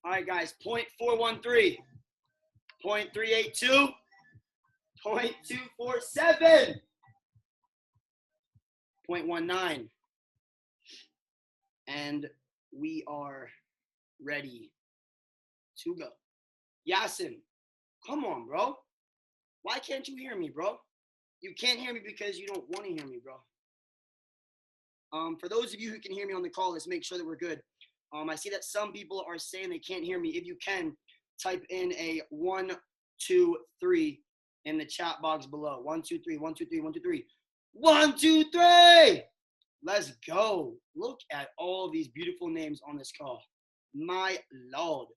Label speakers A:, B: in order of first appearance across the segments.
A: All right, guys, 0.413, 0.382, 0.247, 0.19. And we are ready to go. Yasin, come on, bro. Why can't you hear me, bro? You can't hear me because you don't want to hear me, bro. For those of you who can hear me on the call, let's make sure that we're good. I see that some people are saying they can't hear me. If you can, type in a 1, 2, 3 in the chat box below. 1, 2, 3, 1, 2, 3, 1, 2, 3. 1, 2, 3. Let's go. Look at all these beautiful names on this call. My Lord,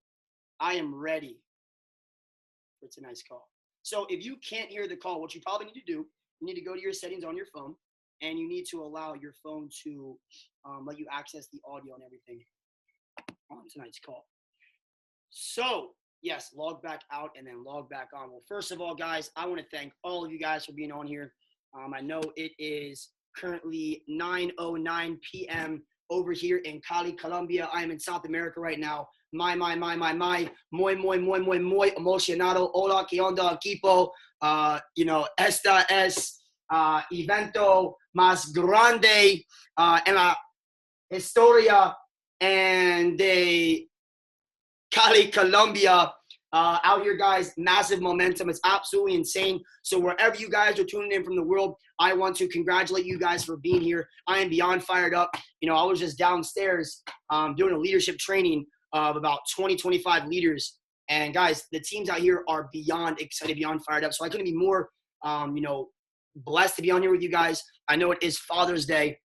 A: I am ready for tonight's call. So if you can't hear the call, what you probably need to do, you need to go to your settings on your phone, and you need to allow your phone to let you access the audio and everything on tonight's call. So yes, log back out and then log back on. Well, first of all, guys, I want to thank all of you guys for being on here. I know it is currently 9:09 p.m. over here in Cali, Colombia. I am in South America right now. Muy emocionado. Hola, ¿qué onda, equipo? Esta es evento más grande en la historia and de Cali, Colombia. Out here, guys, massive momentum. It's absolutely insane. So wherever you guys are tuning in from the world, I want to congratulate you guys for being here. I am beyond fired up. I was just downstairs doing a leadership training of about 20, 25 leaders. And guys, the teams out here are beyond excited, beyond fired up. So I couldn't be more, blessed to be on here with you guys. I know it is Father's Day.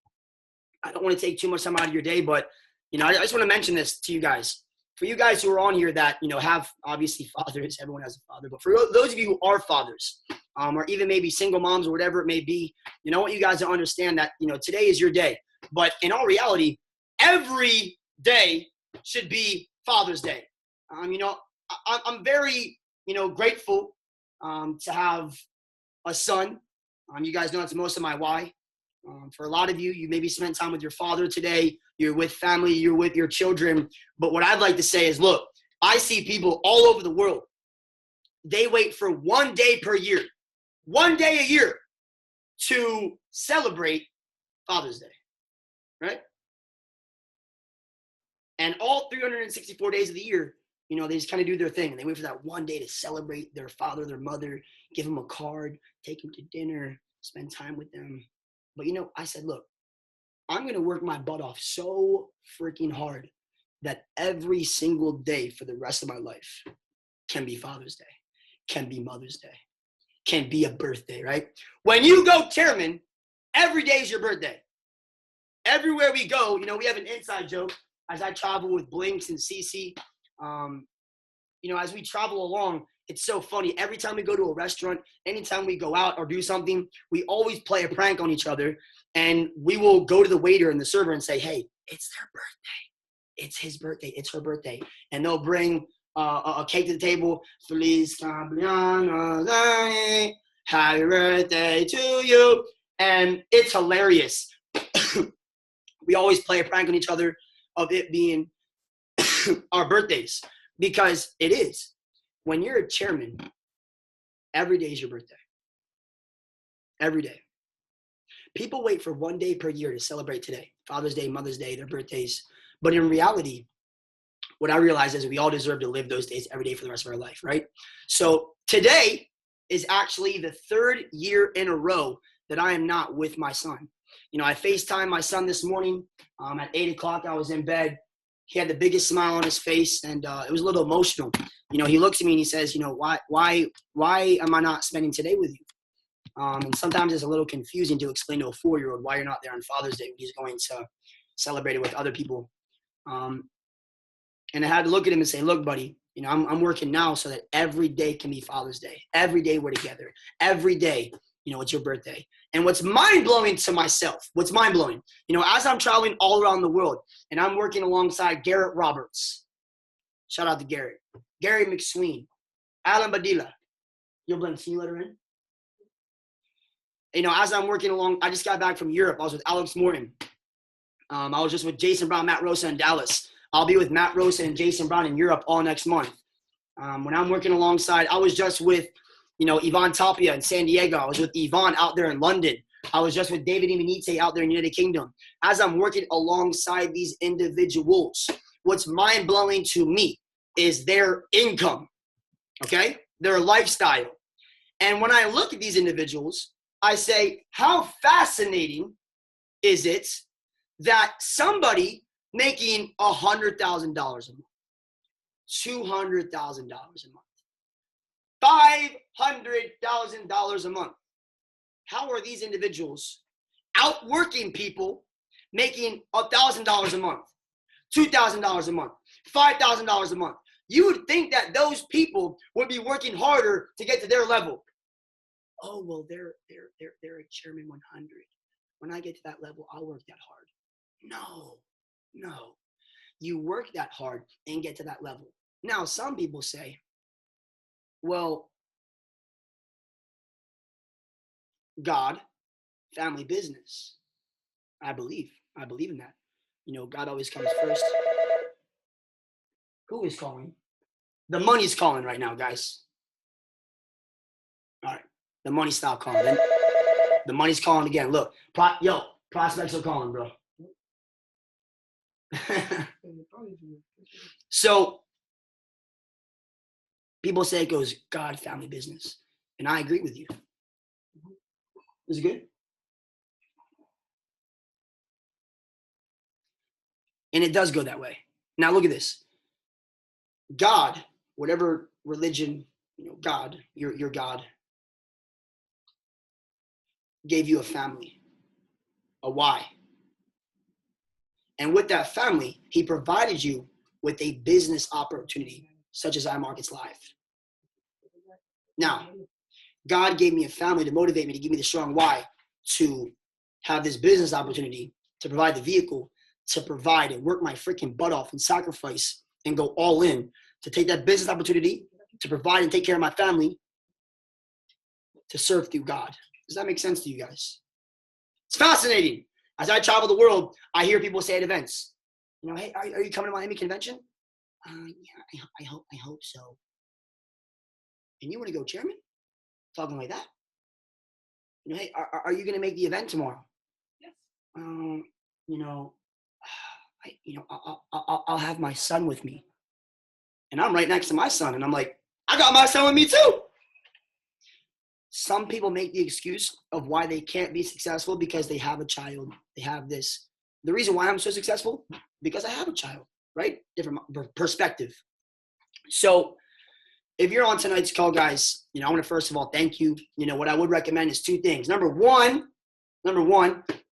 A: I don't want to take too much time out of your day, but, I just want to mention this to you guys. For you guys who are on here that, have obviously fathers, everyone has a father, but for those of you who are fathers, or even maybe single moms or whatever it may be, I want you guys to understand that, today is your day. But in all reality, every day should be Father's Day. I'm very, grateful to have a son. You guys know that's most of my why. For a lot of you, you maybe spent time with your father today. You're with family. You're with your children. But what I'd like to say is, look, I see people all over the world. They wait for one day per year, one day a year to celebrate Father's Day, right? And all 364 days of the year, they just kind of do their thing. And they wait for that one day to celebrate their father, their mother, give them a card, take them to dinner, spend time with them. But, I said, look, I'm going to work my butt off so freaking hard that every single day for the rest of my life can be Father's Day, can be Mother's Day, can be a birthday, right? When you go chairman, every day is your birthday. Everywhere we go, we have an inside joke as I travel with Blinks and Cece. As we travel along, it's so funny. Every time we go to a restaurant, anytime we go out or do something, we always play a prank on each other. And we will go to the waiter and the server and say, hey, it's their birthday. It's his birthday. It's her birthday. And they'll bring a cake to the table. Feliz cumpleaños, happy birthday to you. And it's hilarious. We always play a prank on each other of it being our birthdays, because it is. When you're a chairman, every day is your birthday. Every day. People wait for one day per year to celebrate today. Father's Day, Mother's Day, their birthdays. But in reality, what I realize is we all deserve to live those days every day for the rest of our life, right? So today is actually the third year in a row that I am not with my son. I FaceTimed my son this morning. At 8 o'clock, I was in bed. He had the biggest smile on his face, and it was a little emotional. He looks at me and he says, why am I not spending today with you? And sometimes it's a little confusing to explain to a 4-year-old why you're not there on Father's Day when he's going to celebrate it with other people. And I had to look at him and say, look, buddy, I'm working now so that every day can be Father's Day. Every day we're together. Every day, it's your birthday. And what's mind-blowing to myself, as I'm traveling all around the world and I'm working alongside Garrett Roberts. Shout out to Garrett. Gary McSween. Alan Badilla. You'll blink. Can you let her in? As I'm working along, I just got back from Europe. I was with Alex Morton. I was just with Jason Brown, Matt Rosa in Dallas. I'll be with Matt Rosen and Jason Brown in Europe all next month. When I'm working alongside, I was just with, Ivan Tapia in San Diego. I was with Ivan out there in London. I was just with David Imanite out there in the United Kingdom. As I'm working alongside these individuals, what's mind-blowing to me is their income, okay? Their lifestyle. And when I look at these individuals, I say, how fascinating is it that somebody making $100,000 a month, $200,000 a month, $500,000 a month. How are these individuals outworking people making $1,000 a month, $2,000 a month, $5,000 a month? You would think that those people would be working harder to get to their level. Oh, well, they're a chairman 100. When I get to that level, I'll work that hard. No. You work that hard and get to that level. Now, some people say, well, God, family business. I believe in that. God always comes first. Who is calling? The money's calling right now, guys. All right. The money stopped calling. Then the money's calling again. Look, prospects are calling, bro. So people say it goes God, family business. And I agree with you. Is it good? And it does go that way. Now look at this. God, whatever religion, God, your God, gave you a family, a why. And with that family, he provided you with a business opportunity, such as Imarketslive. Now, God gave me a family to motivate me, to give me the strong why, to have this business opportunity, to provide the vehicle, to provide and work my freaking butt off and sacrifice and go all in to take that business opportunity, to provide and take care of my family, to serve through God. Does that make sense to you guys? It's fascinating. As I travel the world, I hear people say at events, hey, are you coming to Miami convention? Yeah, I hope so. And you want to go, chairman? Talking like that? Hey, are you going to make the event tomorrow? Yes. I'll have my son with me. And I'm right next to my son. And I'm like, I got my son with me too. Some people make the excuse of why they can't be successful because they have a child. They have this. The reason why I'm so successful, because I have a child, right? Different perspective. So if you're on tonight's call, guys, I want to first of all thank you. What I would recommend is two things. Number one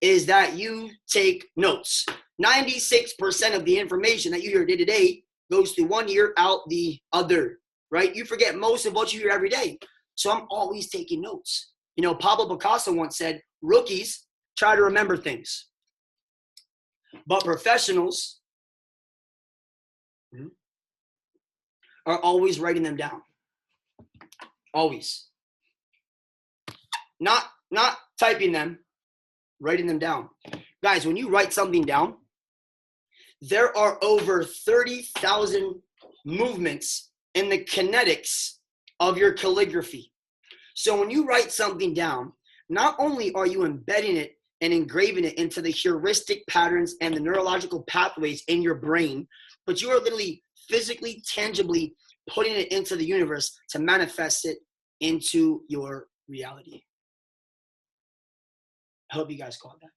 A: is that you take notes. 96% of the information that you hear day to day goes through one ear, out the other, right? You forget most of what you hear every day. So I'm always taking notes. Pablo Picasso once said, rookies try to remember things, but professionals are always writing them down. Always. Not typing them, writing them down. Guys, when you write something down, there are over 30,000 movements in the kinetics of your calligraphy. So when you write something down, not only are you embedding it and engraving it into the heuristic patterns and the neurological pathways in your brain, but you are literally physically, tangibly putting it into the universe to manifest it into your reality. I hope you guys caught that.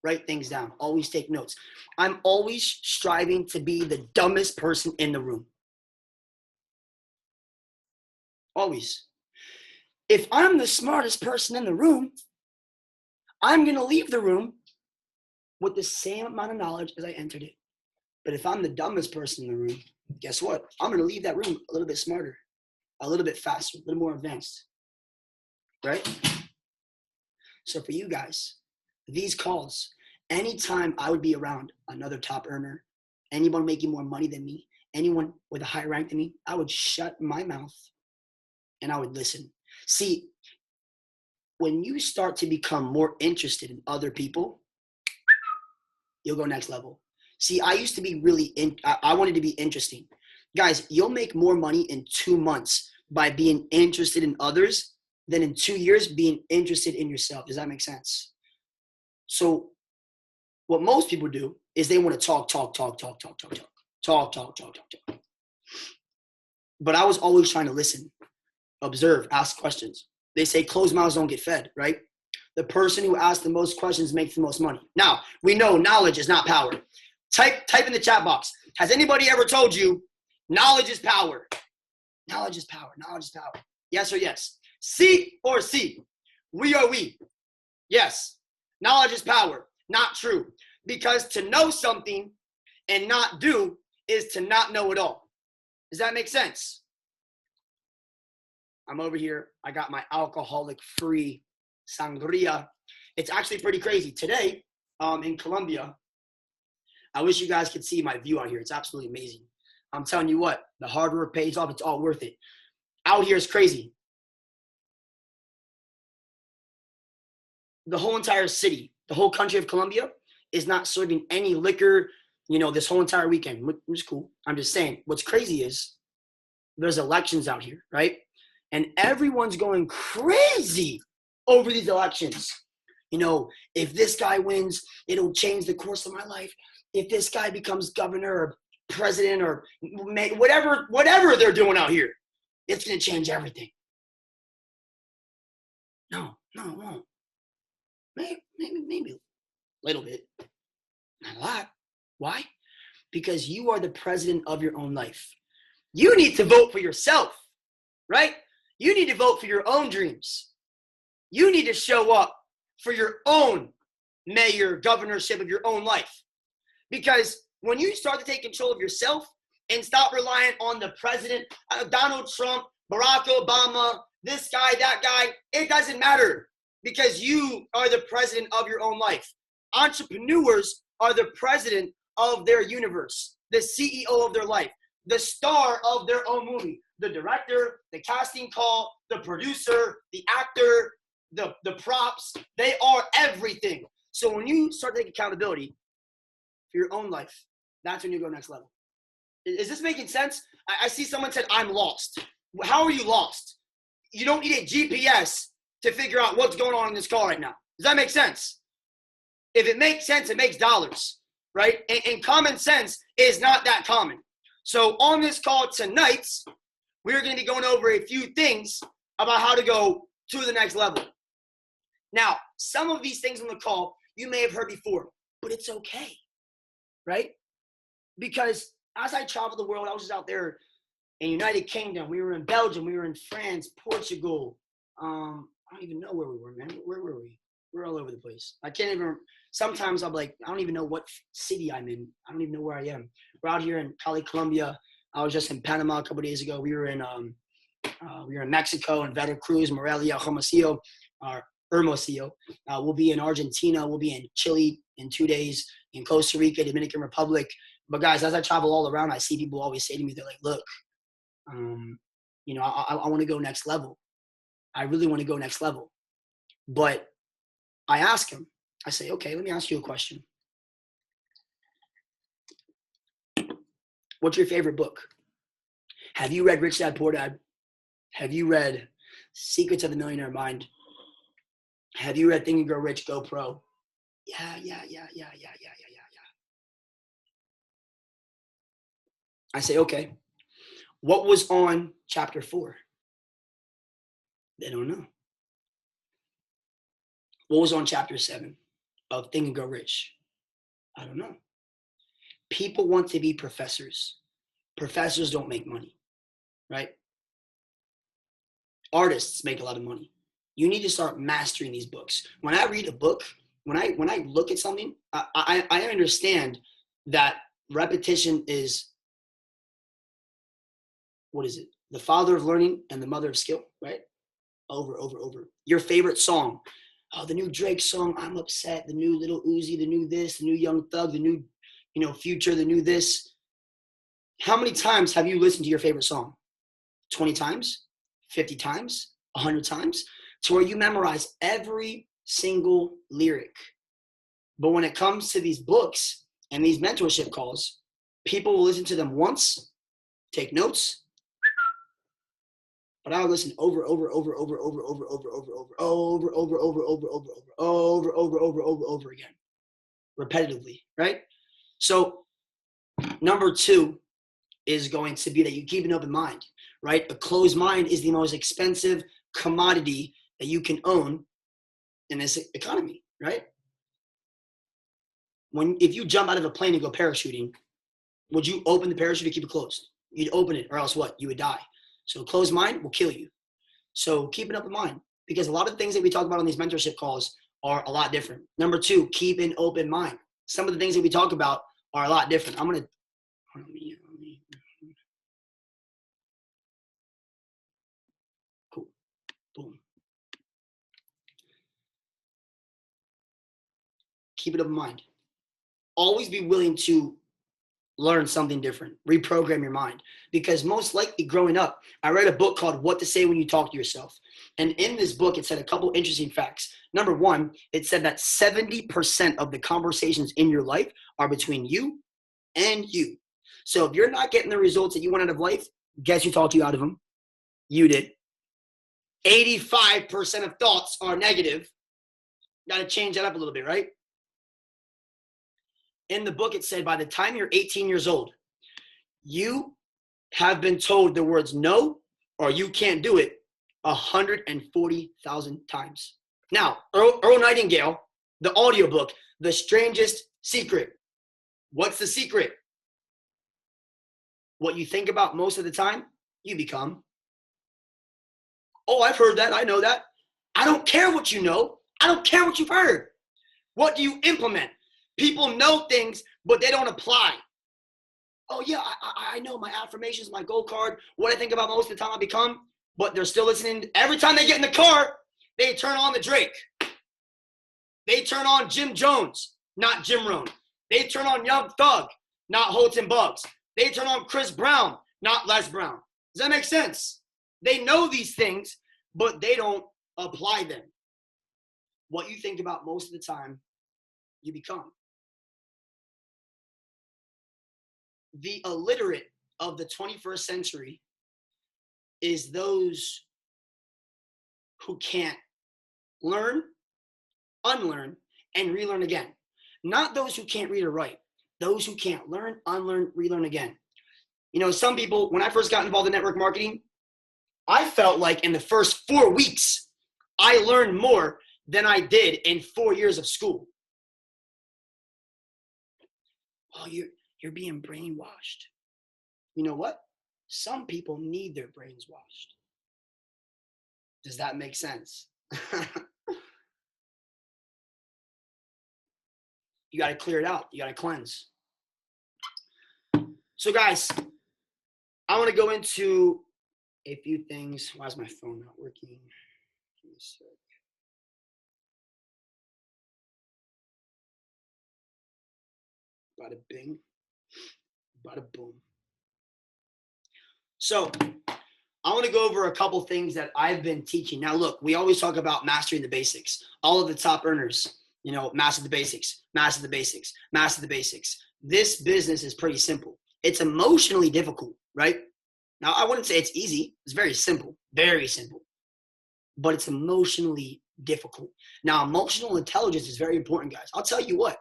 A: Write things down. Always take notes. I'm always striving to be the dumbest person in the room. Always. If I'm the smartest person in the room, I'm going to leave the room with the same amount of knowledge as I entered it. But if I'm the dumbest person in the room, guess what? I'm going to leave that room a little bit smarter, a little bit faster, a little more advanced, right? So for you guys, these calls, anytime I would be around another top earner, anyone making more money than me, anyone with a higher rank than me, I would shut my mouth and I would listen. See, when you start to become more interested in other people, you'll go next level. See, I used to be I wanted to be interesting. Guys, you'll make more money in 2 months by being interested in others than in 2 years being interested in yourself. Does that make sense? So what most people do is they want to talk. But I was always trying to listen, observe, ask questions. They say closed mouths don't get fed, right? The person who asks the most questions makes the most money. Now, we know knowledge is not power. Type in the chat box. Has anybody ever told you knowledge is power? Knowledge is power. Knowledge is power. Yes or yes? C or C? We or we? Yes. Knowledge is power. Not true. Because to know something and not do is to not know it all. Does that make sense? I'm over here. I got my alcoholic-free sangria. It's actually pretty crazy. Today, in Colombia, I wish you guys could see my view out here. It's absolutely amazing. I'm telling you what, the hard work pays off. It's all worth it. Out here is crazy. The whole entire city, the whole country of Colombia is not serving any liquor, this whole entire weekend, which is cool. I'm just saying, what's crazy is there's elections out here, right? And everyone's going crazy over these elections. If this guy wins, it'll change the course of my life. If this guy becomes governor or president or whatever they're doing out here, it's going to change everything. No, it won't. Maybe a little bit. Not a lot. Why? Because you are the president of your own life. You need to vote for yourself, right? You need to vote for your own dreams. You need to show up for your own mayor, governorship of your own life. Because when you start to take control of yourself and stop relying on the president, Donald Trump, Barack Obama, this guy, that guy, it doesn't matter because you are the president of your own life. Entrepreneurs are the president of their universe, the CEO of their life, the star of their own movie, the director, the casting call, the producer, the actor, the props. They are everything. So when you start to take accountability for your own life, that's when you go next level. Is this making sense? I see someone said, I'm lost. How are you lost? You don't need a GPS to figure out what's going on in this car right now. Does that make sense? If it makes sense, it makes dollars, right? And common sense is not that common. So on this call tonight, we're going to be going over a few things about how to go to the next level. Now, some of these things on the call you may have heard before, but it's okay, right? Because as I traveled the world, I was just out there in United Kingdom. We were in Belgium. We were in France, Portugal. I don't even know where we were, man. Where were we? We're all over the place. I can't even, sometimes I'm like, I don't even know what city I'm in. I don't even know where I am. We're out here in Cali, Colombia. I was just in Panama a couple of days ago. We were in Mexico, in Veracruz, Morelia, Hermosillo. We'll be in Argentina. We'll be in Chile in 2 days, in Costa Rica, Dominican Republic. But guys, as I travel all around, I see people always say to me, they're like, look, I want to go next level. I really want to go next level. But I ask them, I say, okay, let me ask you a question. What's your favorite book? Have you read Rich Dad Poor Dad? Have you read Secrets of the Millionaire Mind? Have you read Think and Grow Rich, Go Pro? Yeah. I say, okay, what was on chapter 4? They don't know. What was on chapter 7 of Think and Grow Rich? I don't know. People want to be professors. Professors don't make money, right? Artists make a lot of money. You need to start mastering these books. When I read a book, when I look at something, I understand that repetition is, what is it? The father of learning and the mother of skill, right? Over. Your favorite song. Oh, the new Drake song, I'm Upset, the new Little Uzi, the new this, the new Young Thug, the new, Future, the new this. How many times have you listened to your favorite song? 20 times? 50 times? 100 times? To where you memorize every single lyric. But when it comes to these books, And these mentorship calls, people will listen to them once, take notes, but I would listen over again, repetitively, right? So number two is going to be that you keep an open mind, right? A closed mind is the most expensive commodity that you can own in this economy, right? If you jump out of a plane and go parachuting, would you open the parachute or keep it closed? You'd open it, or else what? You would die. So closed mind will kill you. So keep an open mind, because a lot of things that we talk about on these mentorship calls are a lot different. Number two, keep an open mind. Some of the things that we talk about are a lot different. Cool. Boom. Keep it open mind. Always be willing to learn something different, reprogram your mind. Because most likely growing up, I read a book called What to Say When You Talk to Yourself. And in this book, it said a couple interesting facts. Number one, it said that 70% of the conversations in your life are between you and you. So if you're not getting the results that you want out of life, guess who talked you out of them? You did. 85% of thoughts are negative. Got to change that up a little bit, right? In the book, it said by the time you're 18 years old, you have been told the words no or you can't do it 140,000 times. Now, Earl Nightingale, the audiobook, The Strangest Secret. What's the secret? What you think about most of the time, you become. Oh, I've heard that. I know that. I don't care what you know. I don't care what you've heard. What do you implement? People know things, but they don't apply. Oh, yeah, I know my affirmations, my goal card, what I think about most of the time I become, but they're still listening. Every time they get in the car, they turn on the Drake. They turn on Jim Jones, not Jim Rohn. They turn on Young Thug, not Holton Bugs. They turn on Chris Brown, not Les Brown. Does that make sense? They know these things, but they don't apply them. What you think about most of the time, you become. The illiterate of the 21st century is those who can't learn, unlearn, and relearn again. Not those who can't read or write. Those who can't learn, unlearn, relearn again. You know, some people, when I first got involved in network marketing, I felt like in the first 4 weeks, I learned more than I did in 4 years of school. Oh, you're being brainwashed. You know what? Some people need their brains washed. Does that make sense? You got to clear it out. You got to cleanse. So guys, I want to go into a few things. Why is my phone not working? Give me a sec. Bada bing, bada boom. So I want to go over a couple things that I've been teaching. Now, look, we always talk about mastering the basics. All of the top earners, you know, master the basics, master the basics, master the basics. This business is pretty simple. It's emotionally difficult, right? Now, I wouldn't say it's easy. It's very simple, but it's emotionally difficult. Now, emotional intelligence is very important, guys. I'll tell you what.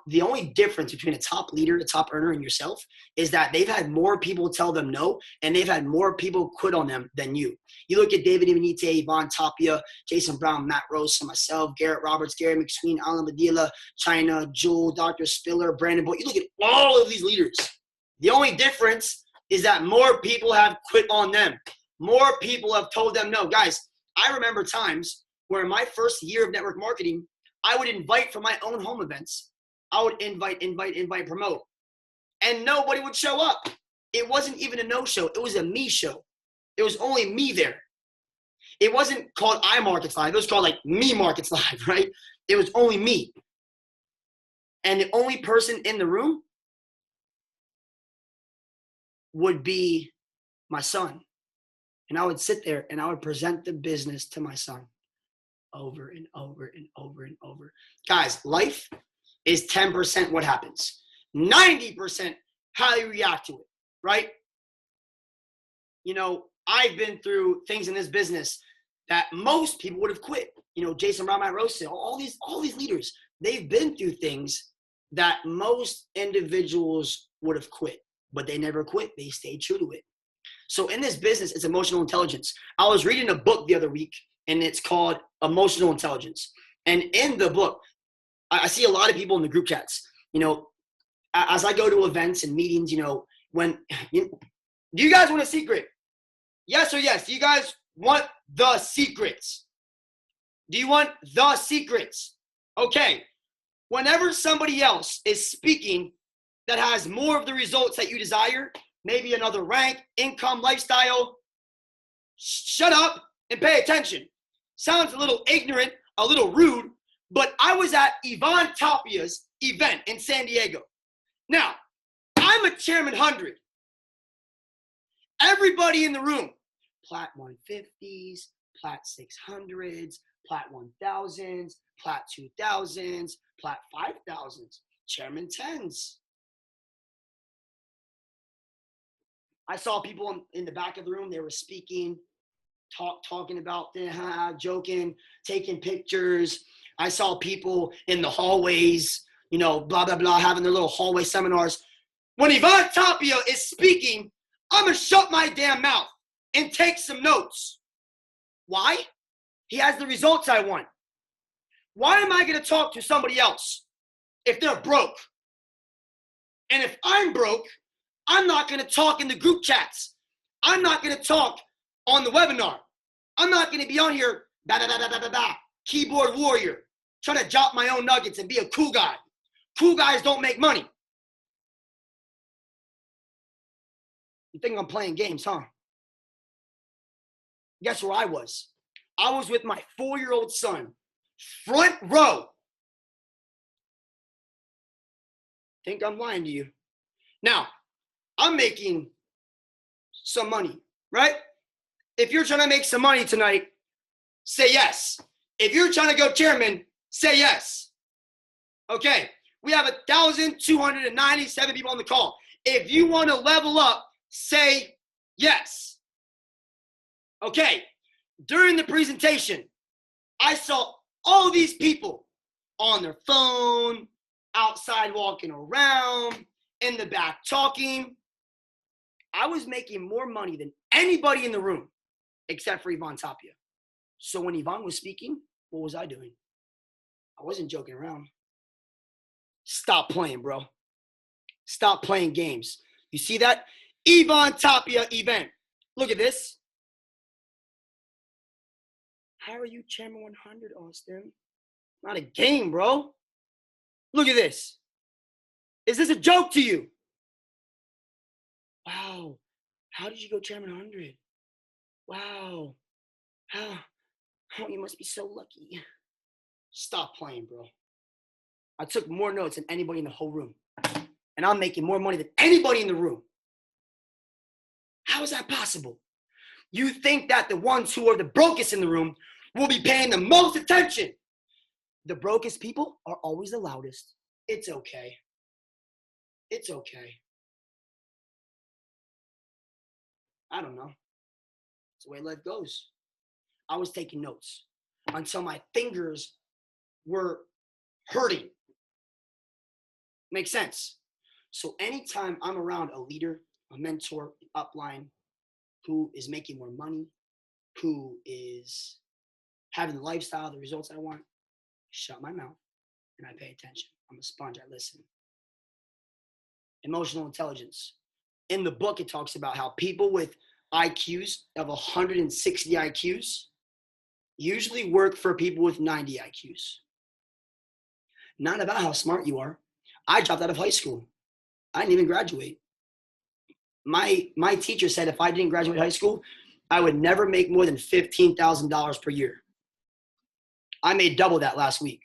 A: The only difference between a top leader, a top earner, and yourself is that they've had more people tell them no, and they've had more people quit on them than you. You look at David Imanite, Yvonne Tapia, Jason Brown, Matt Rose, and myself, Garrett Roberts, Gary McSween, Alan Badila, China, Jewel, Dr. Spiller, Brandon Boyd. You look at all of these leaders. The only difference is that more people have quit on them. More people have told them no. Guys, I remember times where in my first year of network marketing, I would invite for my own home events. I would invite, promote. And nobody would show up. It wasn't even a no-show. It was a me show. It was only me there. It wasn't called Imarketslive. It was called like Imarketslive, right? It was only me. And the only person in the room would be my son. And I would sit there and I would present the business to my son over and over and over and over. Guys, life is 10% what happens. 90% how you react to it, right? You know, I've been through things in this business that most people would have quit. You know, Jason Brown, Matt Rose, all these leaders, they've been through things that most individuals would have quit, but they never quit. They stayed true to it. So in this business, it's emotional intelligence. I was reading a book the other week, and it's called Emotional Intelligence. And in the book, I see a lot of people in the group chats, you know, as I go to events and meetings, you know, do you guys want a secret? Yes or yes? Do you guys want the secrets? Do you want the secrets? Okay. Whenever somebody else is speaking that has more of the results that you desire, maybe another rank, income, lifestyle, shut up and pay attention. Sounds a little ignorant, a little rude, but I was at Ivan Tapia's event in San Diego. Now, I'm a Chairman 100. Everybody in the room, Plat 150s, Plat 600s, Plat 1000s, Plat 2000s, Plat 5000s, Chairman 10s. I saw people in the back of the room, they were speaking, talking about joking, taking pictures. I saw people in the hallways, you know, blah, blah, blah, having their little hallway seminars. When Ivan Tapia is speaking, I'm going to shut my damn mouth and take some notes. Why? He has the results I want. Why am I going to talk to somebody else if they're broke? And if I'm broke, I'm not going to talk in the group chats. I'm not going to talk on the webinar. I'm not going to be on here, keyboard warrior, trying to drop my own nuggets and be a cool guy. Cool guys don't make money. You think I'm playing games, huh? Guess where I was? I was with my 4-year-old son, front row. Think I'm lying to you? Now, I'm making some money, right? If you're trying to make some money tonight, say yes. If you're trying to go chairman, say yes. Okay, we have 1,297 people on the call. If you want to level up, say yes. Okay, during the presentation, I saw all these people on their phone, outside walking around, in the back talking. I was making more money than anybody in the room, except for Ivan Tapia. So when Ivan was speaking, what was I doing? I wasn't joking around. Stop playing, bro. Stop playing games. You see that? Ivan Tapia event. Look at this. How are you Chairman 100, Austin? Not a game, bro. Look at this. Is this a joke to you? Wow. How did you go Chairman 100? Wow. How? Oh, you must be so lucky. Stop playing, bro. I took more notes than anybody in the whole room. And I'm making more money than anybody in the room. How is that possible? You think that the ones who are the brokest in the room will be paying the most attention. The brokest people are always the loudest. It's okay. It's okay. I don't know. It's the way life goes. I was taking notes until my fingers were hurting. Makes sense. So anytime I'm around a leader, a mentor, an upline who is making more money, who is having the lifestyle, the results I want, shut my mouth and I pay attention. I'm a sponge, I listen. Emotional intelligence. In the book, it talks about how people with IQs of 160 IQs usually work for people with 90 IQs. Not about how smart you are. I dropped out of high school. I didn't even graduate. My teacher said if I didn't graduate high school, I would never make more than $15,000 per year. I made double that last week.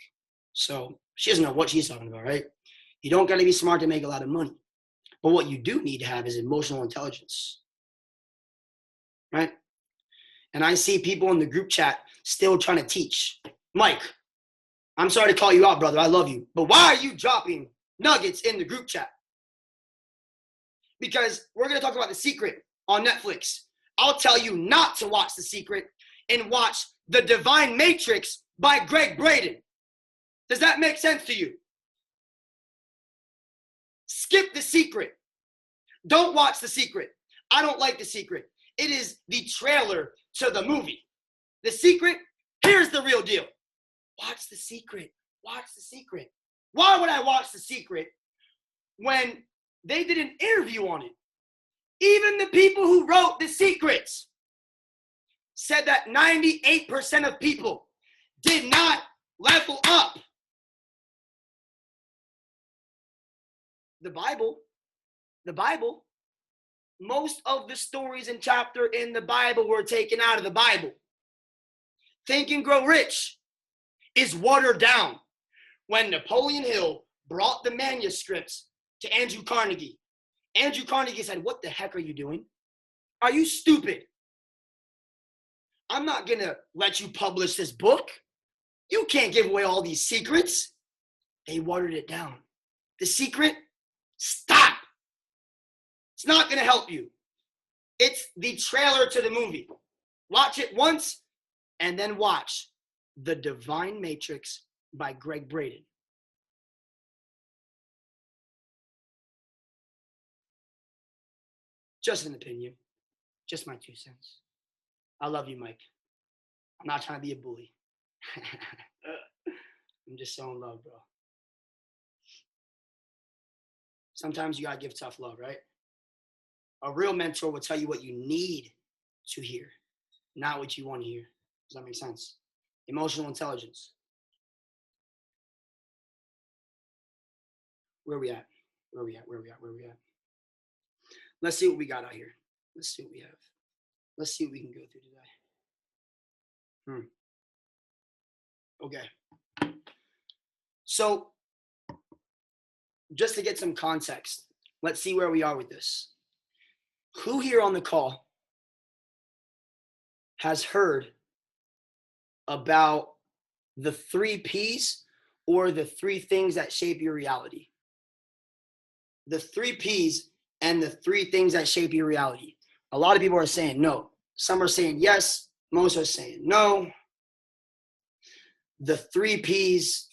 A: So she doesn't know what she's talking about, right? You don't got to be smart to make a lot of money. But what you do need to have is emotional intelligence, right? And I see people in the group chat still trying to teach. Mike, I'm sorry to call you out, brother. I love you. But why are you dropping nuggets in the group chat? Because we're going to talk about The Secret on Netflix. I'll tell you not to watch The Secret and watch The Divine Matrix by Greg Braden. Does that make sense to you? Skip The Secret. Don't watch The Secret. I don't like The Secret. It is the trailer to the movie. The Secret, here's the real deal. Watch The Secret. Watch The Secret. Why would I watch The Secret when they did an interview on it? Even the people who wrote The Secrets said that 98% of people did not level up. The Bible, most of the stories and chapter in the Bible were taken out of the Bible. Think and Grow Rich is watered down. When Napoleon Hill brought the manuscripts to Andrew Carnegie, Andrew Carnegie said, "What the heck are you doing? Are you stupid? I'm not going to let you publish this book. You can't give away all these secrets." They watered it down. The Secret, stop. It's not going to help you. It's the trailer to the movie. Watch it once and then watch The Divine Matrix by Greg Braden. Just an opinion. Just my 2 cents. I love you, Mike. I'm not trying to be a bully. I'm just so in love, bro. Sometimes you gotta give tough love, right? A real mentor will tell you what you need to hear, not what you want to hear. Does that make sense? Emotional intelligence. Where we at? Where we at? Let's see what we got out here. Let's see what we have. Let's see what we can go through today. Okay. So, just to get some context, let's see where we are with this. Who here on the call has heard about the 3 P's or the 3 things that shape your reality? The 3 P's and the 3 things that shape your reality. A lot of people are saying no. Some are saying yes. Most are saying no. The 3 P's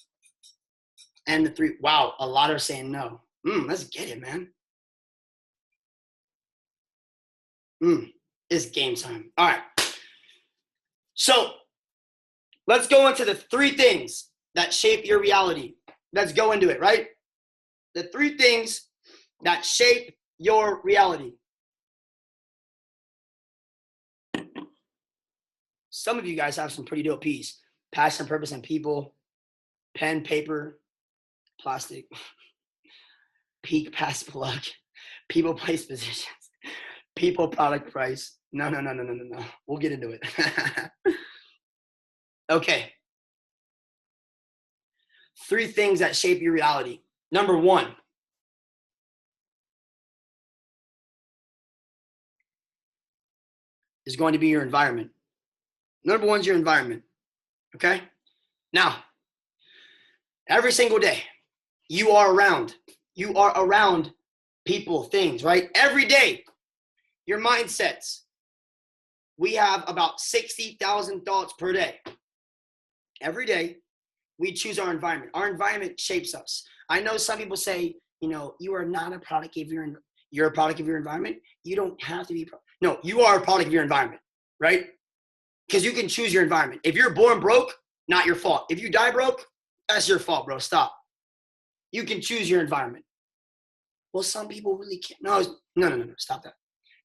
A: and the 3, wow, a lot are saying no. Let's get it, man. It's game time. All right. So let's go into the 3 things that shape your reality. Let's go into it, right? The 3 things that shape your reality. Some of you guys have some pretty dope P's. Passion, purpose, and people. Pen, paper, plastic. Peak, past, plug. People, place, positions. People, product, price. No. We'll get into it. Okay. 3 things that shape your reality. Number 1. Is going to be your environment. Number 1 is your environment. Okay? Now, every single day, you are around people, things, right? Every day, your mindsets. We have about 60,000 thoughts per day. Every day, we choose our environment. Our environment shapes us. I know some people say, you are not a product of you're a product of your environment. You don't have to be. No, you are a product of your environment, right? Because you can choose your environment. If you're born broke, not your fault. If you die broke, that's your fault, bro. Stop. You can choose your environment. Well, some people really can't. No. Stop that.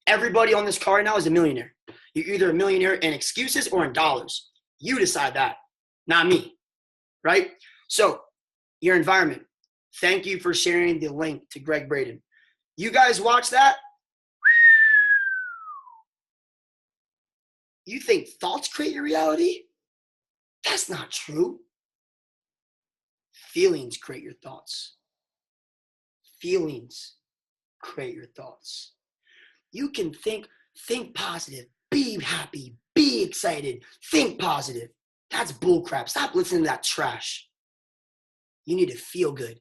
A: Everybody on this call right now is a millionaire. You're either a millionaire in excuses or in dollars. You decide that, not me, right? So, your environment. Thank you for sharing the link to Greg Braden. You guys watch that? You think thoughts create your reality? That's not true. Feelings create your thoughts. Feelings create your thoughts. You can think positive, be happy, be excited, think positive. That's bullcrap. Stop listening to that trash. You need to feel good.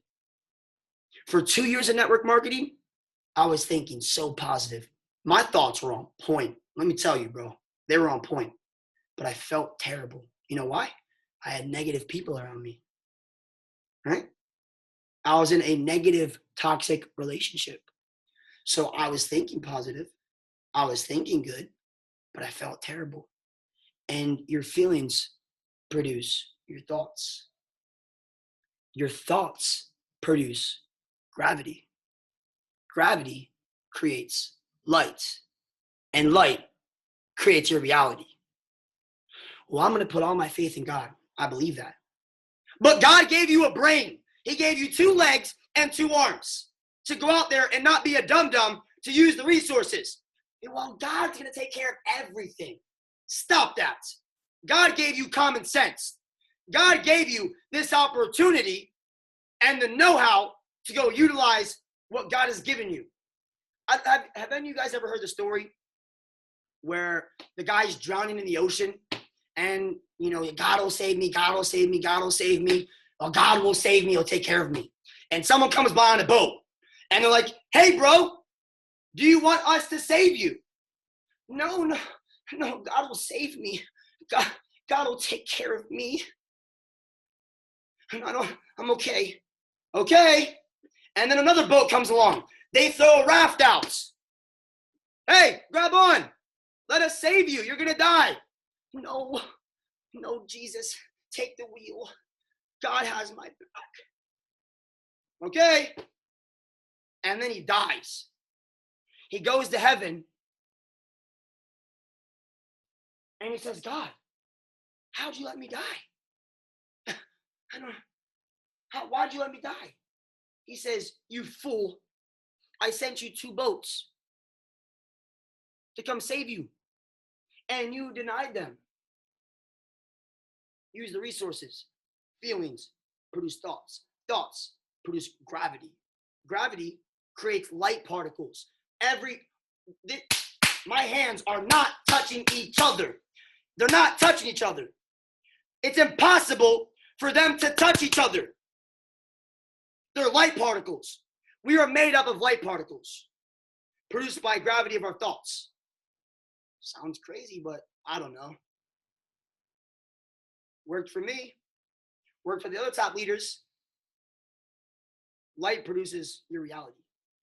A: For 2 years of network marketing, I was thinking so positive. My thoughts were on point. Let me tell you, bro, they were on point, but I felt terrible. You know why? I had negative people around me, right? I was in a negative, toxic relationship. So I was thinking positive. I was thinking good, but I felt terrible. And your feelings produce your thoughts. Your thoughts produce gravity. Gravity creates light, and light creates your reality. Well, I'm going to put all my faith in God. I believe that. But God gave you a brain. He gave you 2 legs and 2 arms to go out there and not be a dum-dum, to use the resources. Well, God's going to take care of everything. Stop that. God gave you common sense. God gave you this opportunity and the know-how to go utilize what God has given you. Have any of you guys ever heard the story where the guy's drowning in the ocean and, you know, God will save me, God will save me, God will save me. Well, God will save me, he'll take care of me. And someone comes by on a boat and they're like, hey, bro, do you want us to save you? No, God will save me. God will take care of me. I'm okay. Okay. And then another boat comes along. They throw a raft out. Hey, grab on. Let us save you. You're going to die. No, Jesus, take the wheel. God has my back. Okay. And then he dies. He goes to heaven. And he says, God, how'd you let me die? Why'd you let me die? He says, you fool. I sent you 2 boats to come save you. And you denied them. Use the resources. Feelings produce thoughts. Thoughts produce gravity. Gravity creates light particles. My hands are not touching each other. They're not touching each other. It's impossible for them to touch each other. They're light particles. We are made up of light particles produced by gravity of our thoughts. Sounds crazy, but I don't know. Worked for me. Worked for the other top leaders. Light produces your reality.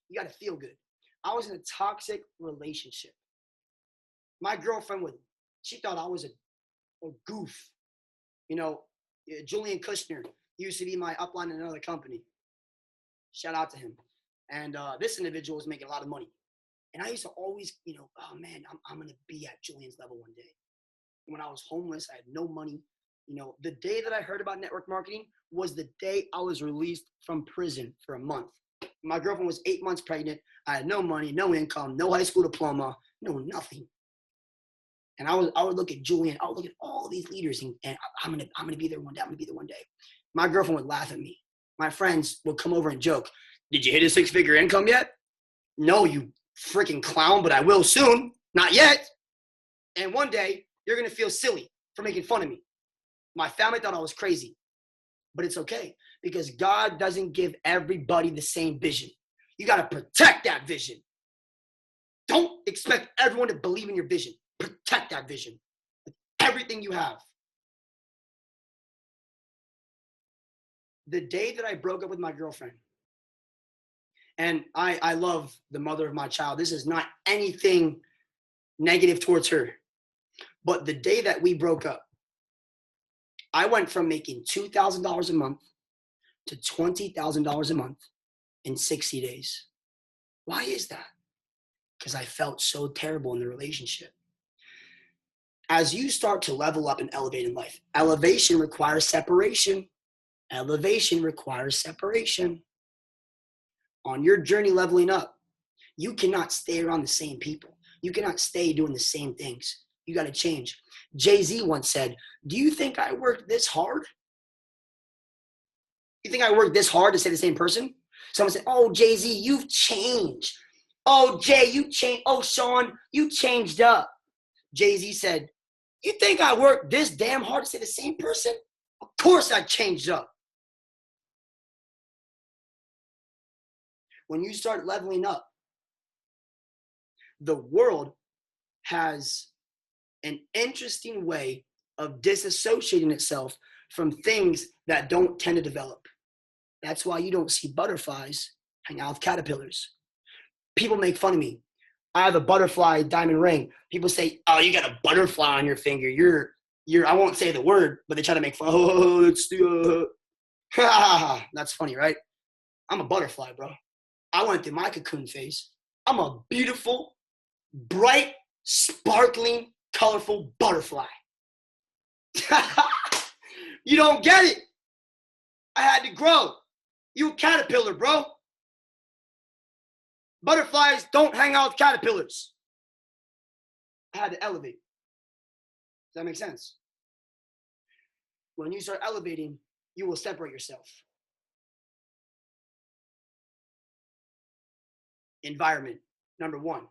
A: You got to feel good. I was in a toxic relationship. My girlfriend she thought I was a goof. You know, Julian Kushner used to be my upline in another company. Shout out to him. And this individual was making a lot of money. And I used to always, oh man, I'm going to be at Julian's level one day. When I was homeless, I had no money. The day that I heard about network marketing was the day I was released from prison for a month. My girlfriend was 8 months pregnant. I had no money, no income, no high school diploma, no nothing. And I would look at Julian, I would look at all these leaders, and I'm gonna be there one day. I'm gonna be there one day. My girlfriend would laugh at me. My friends would come over and joke, "Did you hit a 6-figure income yet?" "No, you freaking clown, but I will soon." "Not yet." And one day you're gonna feel silly for making fun of me. My family thought I was crazy, but it's okay because God doesn't give everybody the same vision. You gotta protect that vision. Don't expect everyone to believe in your vision. Protect that vision with everything you have. The day that I broke up with my girlfriend, and I love the mother of my child. This is not anything negative towards her. But the day that we broke up, I went from making $2,000 a month to $20,000 a month in 60 days. Why is that? Because I felt so terrible in the relationship. As you start to level up and elevate in life, elevation requires separation. Elevation requires separation. On your journey leveling up, you cannot stay around the same people. You cannot stay doing the same things. You got to change. Jay-Z once said, "Do you think I worked this hard? You think I worked this hard to stay the same person?" Someone said, "Oh, Jay-Z, you've changed. Oh, Jay, you changed. Oh, Sean, you changed up." Jay-Z said, "You think I worked this damn hard to stay the same person? Of course I changed up." When you start leveling up, the world has an interesting way of disassociating itself from things that don't tend to develop. That's why you don't see butterflies hang out with caterpillars. People make fun of me. I have a butterfly diamond ring. People say, "Oh, you got a butterfly on your finger. You're." I won't say the word, but they try to make fun. Oh, it's that's funny, right? I'm a butterfly, bro. I went through my cocoon phase. I'm a beautiful, bright, sparkling, colorful butterfly. You don't get it. I had to grow. You a caterpillar, bro. Butterflies don't hang out with caterpillars. I had to elevate. Does that make sense? When you start elevating, you will separate yourself. Environment, number one.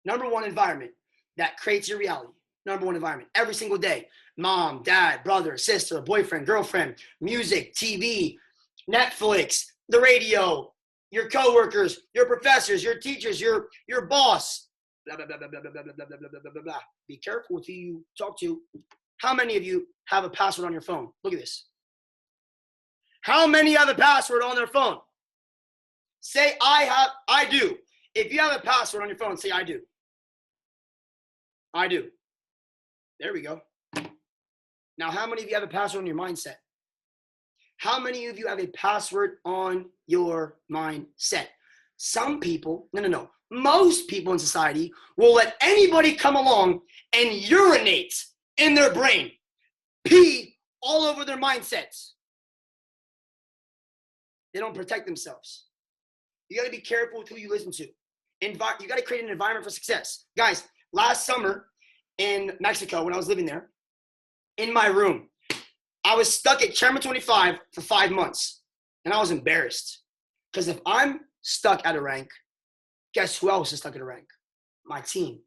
A: Number one environment that creates your reality. Number one environment, every single day. Mom, dad, brother, sister, boyfriend, girlfriend, music, TV, Netflix, the radio, your coworkers, your professors, your teachers, your boss, blah, blah, blah, blah, blah, blah, blah, blah, blah, blah, blah, blah. Be careful with who you talk to. How many of you have a password on your phone? Look at this. How many have a password on their phone? Say, I do. If you have a password on your phone, say, I do. I do. There we go. Now, how many of you have a password on your mindset? How many of you have a password on your mindset? Some people, no. Most people in society will let anybody come along and urinate in their brain, pee all over their mindsets. They don't protect themselves. You got to be careful with who you listen to. You got to create an environment for success. Guys, last summer in Mexico, when I was living there, in my room, I was stuck at Chairman 25 for 5 months. And I was embarrassed. Because if I'm stuck at a rank, guess who else is stuck at a rank? My team.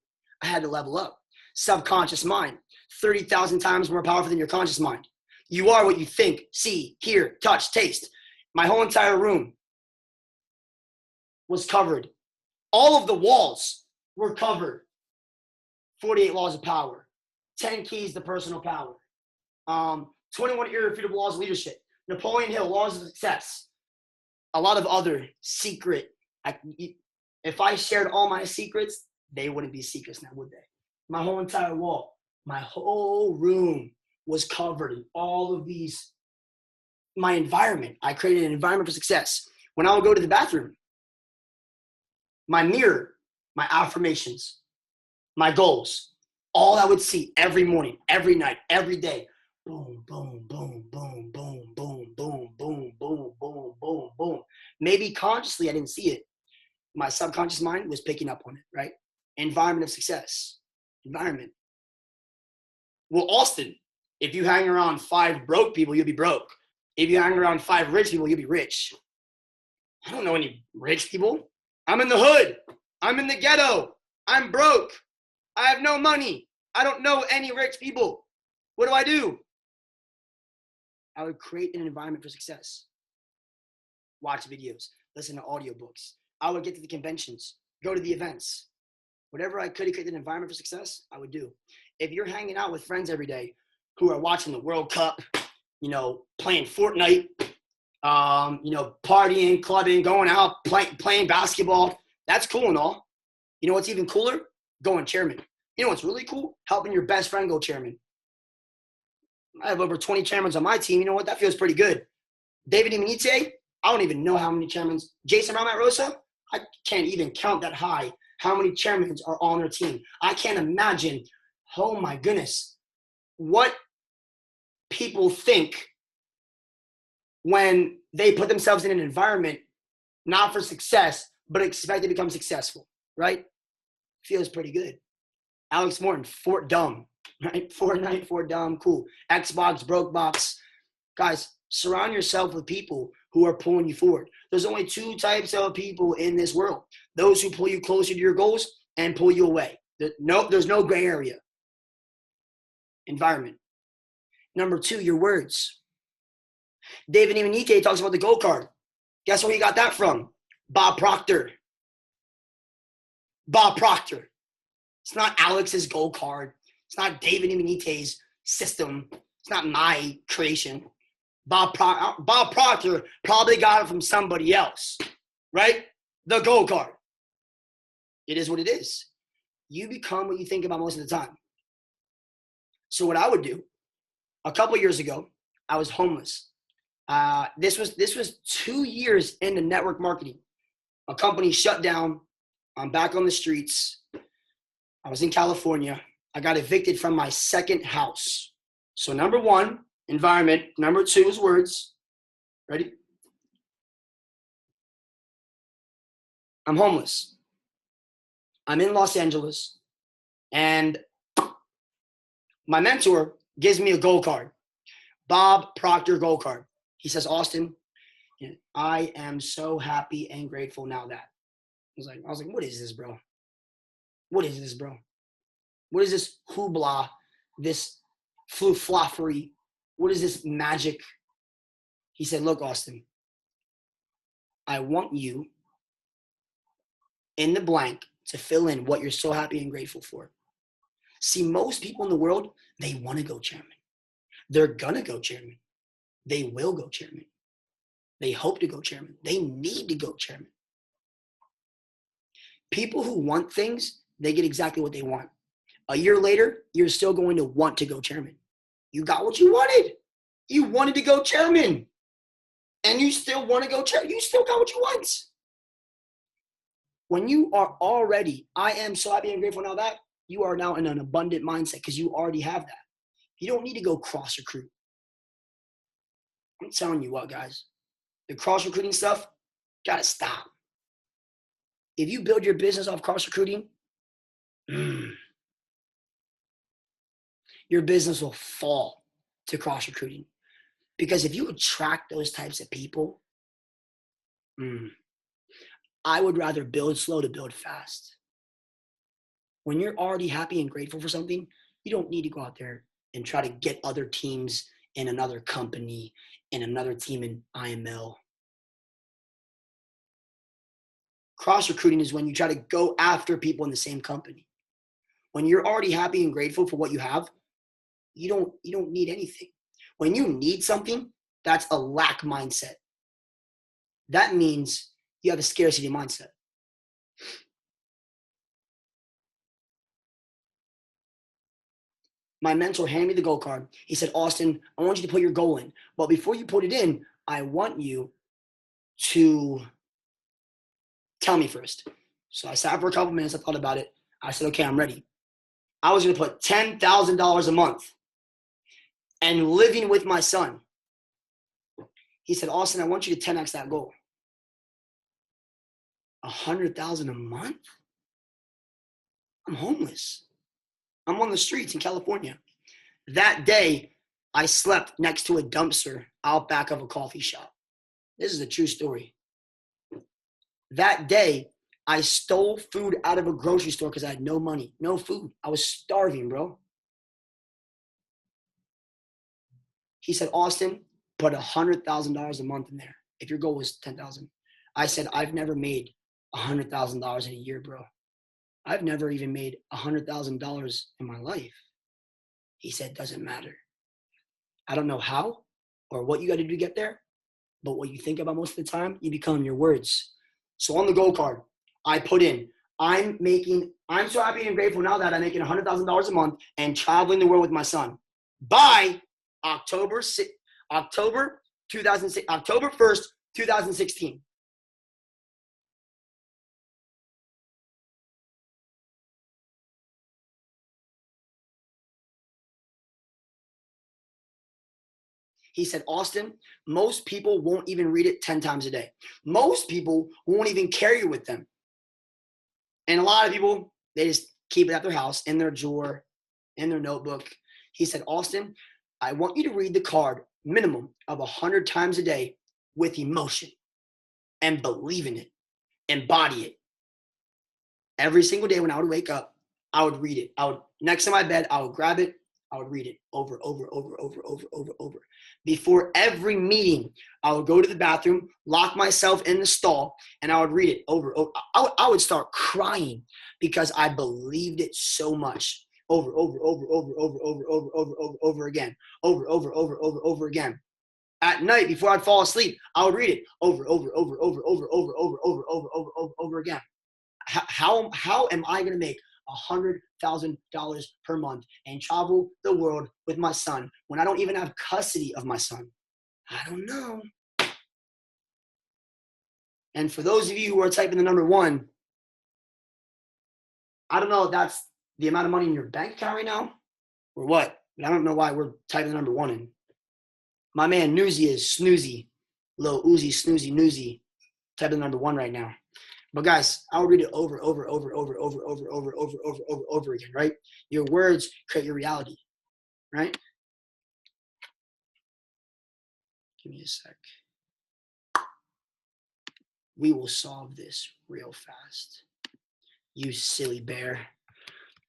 A: I had to level up. Subconscious mind, 30,000 times more powerful than your conscious mind. You are what you think, see, hear, touch, taste. My whole entire room was covered. All of the walls were covered. 48 laws of power, 10 keys to personal power, 21 irrefutable laws of leadership, Napoleon Hill, laws of success, a lot of other secret. If I shared all my secrets, they wouldn't be secrets now, would they? My whole entire wall, my whole room was covered in all of these. My environment, I created an environment for success. When I would go to the bathroom, my mirror, my affirmations, my goals, all I would see every morning, every night, every day, boom, boom, boom, boom, boom, boom, boom, boom, boom, boom, boom, boom. Maybe consciously I didn't see it. My subconscious mind was picking up on it, right? Environment of success. Environment. Well, Austin, if you hang around 5 broke people, you'll be broke. If you hang around 5 rich people, you'll be rich. I don't know any rich people. I'm in the hood. I'm in the ghetto. I'm broke. I have no money. I don't know any rich people. What do? I would create an environment for success. Watch videos, listen to audiobooks. I would get to the conventions, go to the events. Whatever I could to create an environment for success, I would do. If you're hanging out with friends every day who are watching the World Cup, playing Fortnite, partying, clubbing, going out, playing basketball, that's cool and all. You know what's even cooler? Going chairman. You know what's really cool? Helping your best friend go chairman. I have over 20 chairmans on my team. You know what? That feels pretty good. David Imanite, I don't even know how many chairmans. Jason Ramat Rosa, I can't even count that high how many chairmans are on their team. I can't imagine, oh my goodness, what people think when they put themselves in an environment not for success, but expect to become successful, right? Feels pretty good. Alex Morton, Fort Dumb, right? Fortnite, Fort Dumb, cool. Xbox, broke box. Guys, surround yourself with people who are pulling you forward. There's only 2 types of people in this world. Those who pull you closer to your goals and pull you away. There's no gray area. Environment. Number 2, your words. David Imanite talks about the gold card. Guess where he got that from? Bob Proctor. Bob Proctor. It's not Alex's gold card. It's not David Imanite's system. It's not my creation. Bob Proctor probably got it from somebody else, right? The gold card. It is what it is. You become what you think about most of the time. So what I would do, a couple years ago, I was homeless. This was 2 years into network marketing. A company shut down. I'm back on the streets. I was in California. I got evicted from my second house. So number one, environment. Number two is words. Ready? I'm homeless. I'm in Los Angeles. And my mentor gives me a gold card. Bob Proctor gold card. He says, Austin, I am so happy and grateful now that. I was like, what is this, bro? What is this, bro? What is this hoopla, this fluffery? What is this magic? He said, look, Austin, I want you in the blank to fill in what you're so happy and grateful for. See, most people in the world, they want to go chairman. They're going to go chairman. They will go chairman. They hope to go chairman. They need to go chairman. People who want things, they get exactly what they want. A year later, you're still going to want to go chairman. You got what you wanted. You wanted to go chairman. And you still want to go chairman. You still got what you want. When you are already, I am so happy and grateful now that, you are now in an abundant mindset because you already have that. You don't need to go cross recruit. I'm telling you what, guys. The cross recruiting stuff, gotta stop. If you build your business off cross recruiting, your business will fall to cross recruiting. Because if you attract those types of people, I would rather build slow to build fast. When you're already happy and grateful for something, you don't need to go out there and try to get other teams in another company and another team in IML. Cross recruiting is when you try to go after people in the same company. When you're already happy and grateful for what you have, you don't need anything. When you need something, that's a lack mindset. That means you have a scarcity mindset. My mentor handed me the goal card. He said, Austin, I want you to put your goal in. But before you put it in, I want you to tell me first. So I sat for a couple minutes. I thought about it. I said, okay, I'm ready. I was going to put $10,000 a month and living with my son. He said, Austin, I want you to 10x that goal. $100,000 a month? I'm homeless. I'm on the streets in California. That day, I slept next to a dumpster out back of a coffee shop. This is a true story. That day, I stole food out of a grocery store because I had no money, no food. I was starving, bro. He said, Austin, put $100,000 a month in there. If your goal was $10,000. I said, I've never made $100,000 in a year, bro. I've never even made $100,000 in my life. He said, doesn't matter. I don't know how or what you got to do to get there, but what you think about most of the time, you become your words. So on the goal card, I put in, I'm so happy and grateful now that I'm making $100,000 a month and traveling the world with my son. By October 1st, 2016. He said, Austin, most people won't even read it 10 times a day. Most people won't even carry it with them. And a lot of people, they just keep it at their house, in their drawer, in their notebook. He said, Austin, I want you to read the card minimum of 100 times a day with emotion and believe in it, embody it. Every single day when I would wake up, I would read it. Next to my bed, I would grab it. I would read it over. Before every meeting, I would go to the bathroom, lock myself in the stall, and I would read it over. I would start crying because I believed it so much. Over again. Over again. At night, before I'd fall asleep, I would read it over again. How am I going to make $100,000 per month and travel the world with my son when I don't even have custody of my son? I don't know. And for those of you who are typing the number 1, I don't know if that's the amount of money in your bank account right now or what, but I don't know why we're typing the number 1 in. My man Newsy is snoozy, Lil Uzi, snoozy, newsy, typing the number 1 right now. But guys, I'll read it over again, right? Your words create your reality, right? Give me a sec. We will solve this real fast. You silly bear.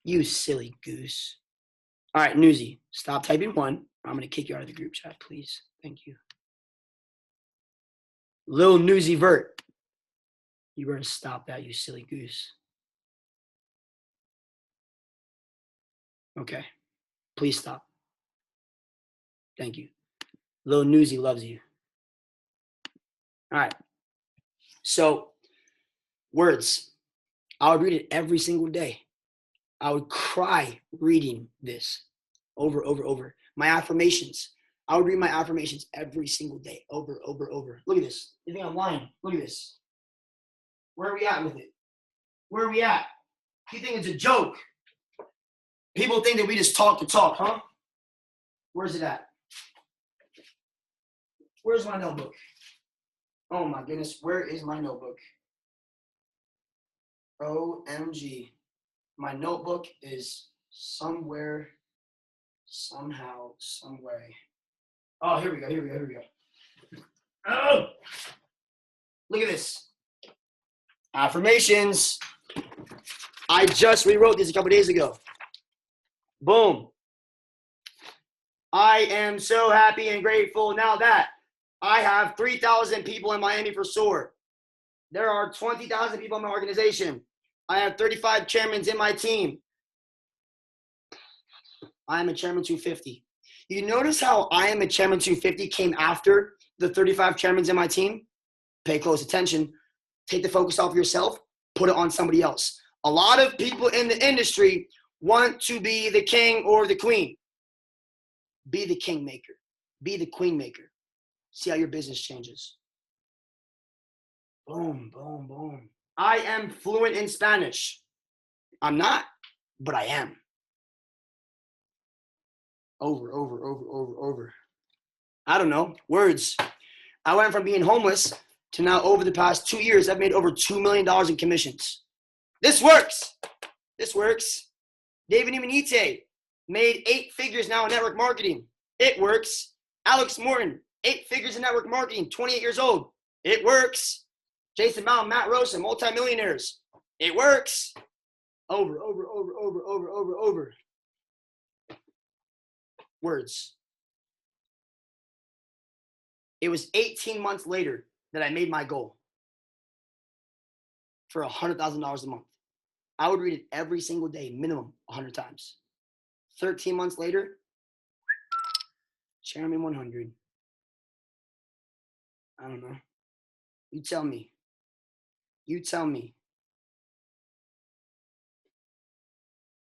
A: You silly goose. All right, Newsy, stop typing 1. I'm going to kick you out of the group chat, please. Thank you. Lil Newsy Vert. You better stop that, you silly goose. Okay. Please stop. Thank you. Lil Newsy loves you. All right. So, words. I would read it every single day. I would cry reading this over. My affirmations. I would read my affirmations every single day, over. Look at this. You think I'm lying? Look at this. Where are we at with it? Where are we at? You think it's a joke? People think that we just talk to talk, huh? Where's it at? Where's my notebook? Oh my goodness, where is my notebook? OMG. My notebook is somewhere, somehow, some way. Oh, here we go. Oh! Look at this. Affirmations. I just rewrote this a couple days ago. Boom. I am so happy and grateful now that I have 3,000 people in Miami for SOAR. There are 20,000 people in my organization. I have 35 chairmen in my team. I am a Chairman 250. You notice how I am a Chairman 250 came after the 35 chairmen in my team? Pay close attention. Take the focus off yourself. Put it on somebody else. A lot of people in the industry want to be the king or the queen. Be the king maker. Be the queen maker. See how your business changes. Boom. I am fluent in Spanish. I'm not, but I am. Over. I don't know. Words. I went from being homeless to now over the past 2 years, I've made over $2 million in commissions. This works. David Imanite made 8 figures now in network marketing. It works. Alex Morton, 8 figures in network marketing, 28 years old. It works. Jason Mount, Matt Rosa, multimillionaires. It works. Over. Words. It was 18 months later that I made my goal for $100,000 a month. I would read it every single day, minimum 100 times. 13 months later, Chairman 100. I don't know. You tell me. It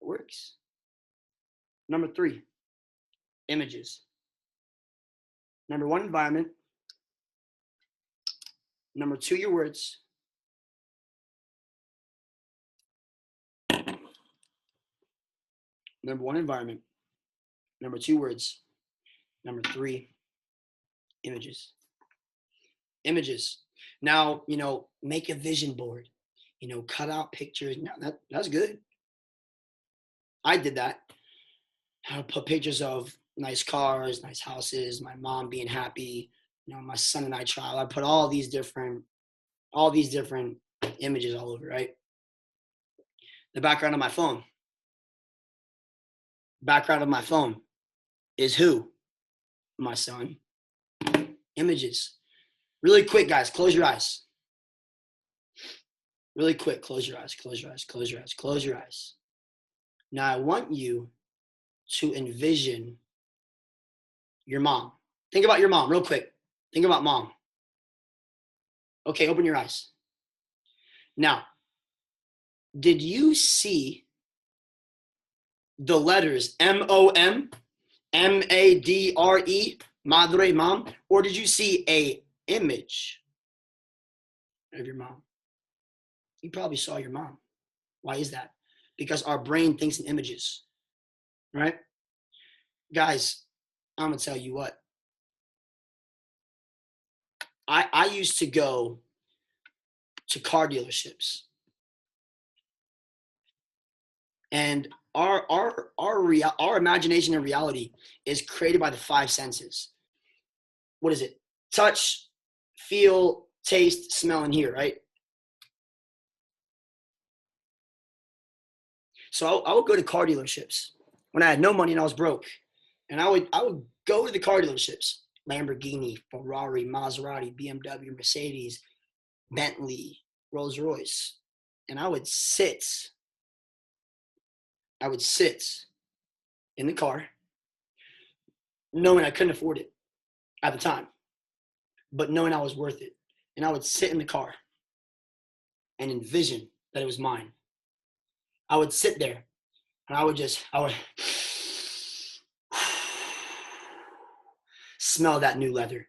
A: works. Number 3, images. Number 1, environment. Number 2, your words. Number 1, environment. Number 2, words. Number 3, images. Now, make a vision board. Cut out pictures. Now, that's good. I did that. I put pictures of nice cars, nice houses, my mom being happy, my son and I travel. I put all these different images all over, right? The background of my phone. Background of my phone is who? My son. Images. Really quick, guys, close your eyes. Really quick, close your eyes, close your eyes, close your eyes, close your eyes. Now I want you to envision your mom. Think about your mom real quick. Think about mom. Okay, open your eyes. Now, did you see the letters M-O-M, M-A-D-R-E, madre, mom, or did you see a image of your mom? You probably saw your mom. Why is that? Because our brain thinks in images, right? Guys, I'm gonna tell you what. I used to go to car dealerships, and our imagination and reality is created by the five senses. What is it? Touch, feel, taste, smell, and hear, right? So I would go to car dealerships when I had no money and I was broke. And I would go to the car dealerships, Lamborghini, Ferrari, Maserati, BMW, Mercedes, Bentley, Rolls Royce. And I would sit in the car knowing I couldn't afford it at the time, but knowing I was worth it. And I would sit in the car and envision that it was mine. I would sit there and I would smell that new leather.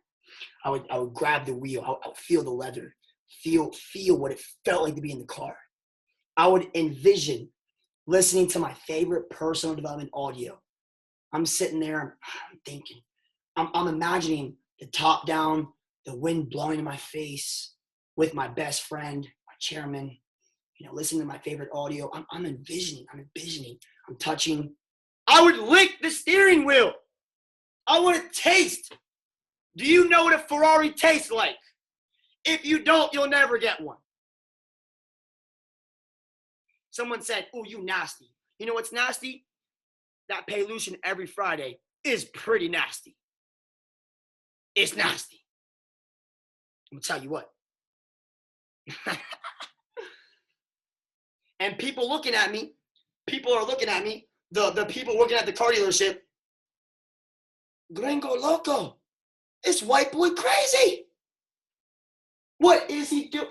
A: I would grab the wheel. I would feel the leather, feel what it felt like to be in the car. I would envision listening to my favorite personal development audio. I'm sitting there, I'm thinking, I'm imagining the top down, the wind blowing in my face with my best friend, my chairman, listening to my favorite audio. I'm envisioning, I'm touching. I would lick the steering wheel. I want to taste. Do you know what a Ferrari tastes like? If you don't, you'll never get one. Someone said, "Oh, you nasty." You know what's nasty? That Paylution every Friday is pretty nasty. It's nasty. I'm going to tell you what. And people are looking at me, the people working at the car dealership, Gringo loco, it's white boy crazy. What is he doing?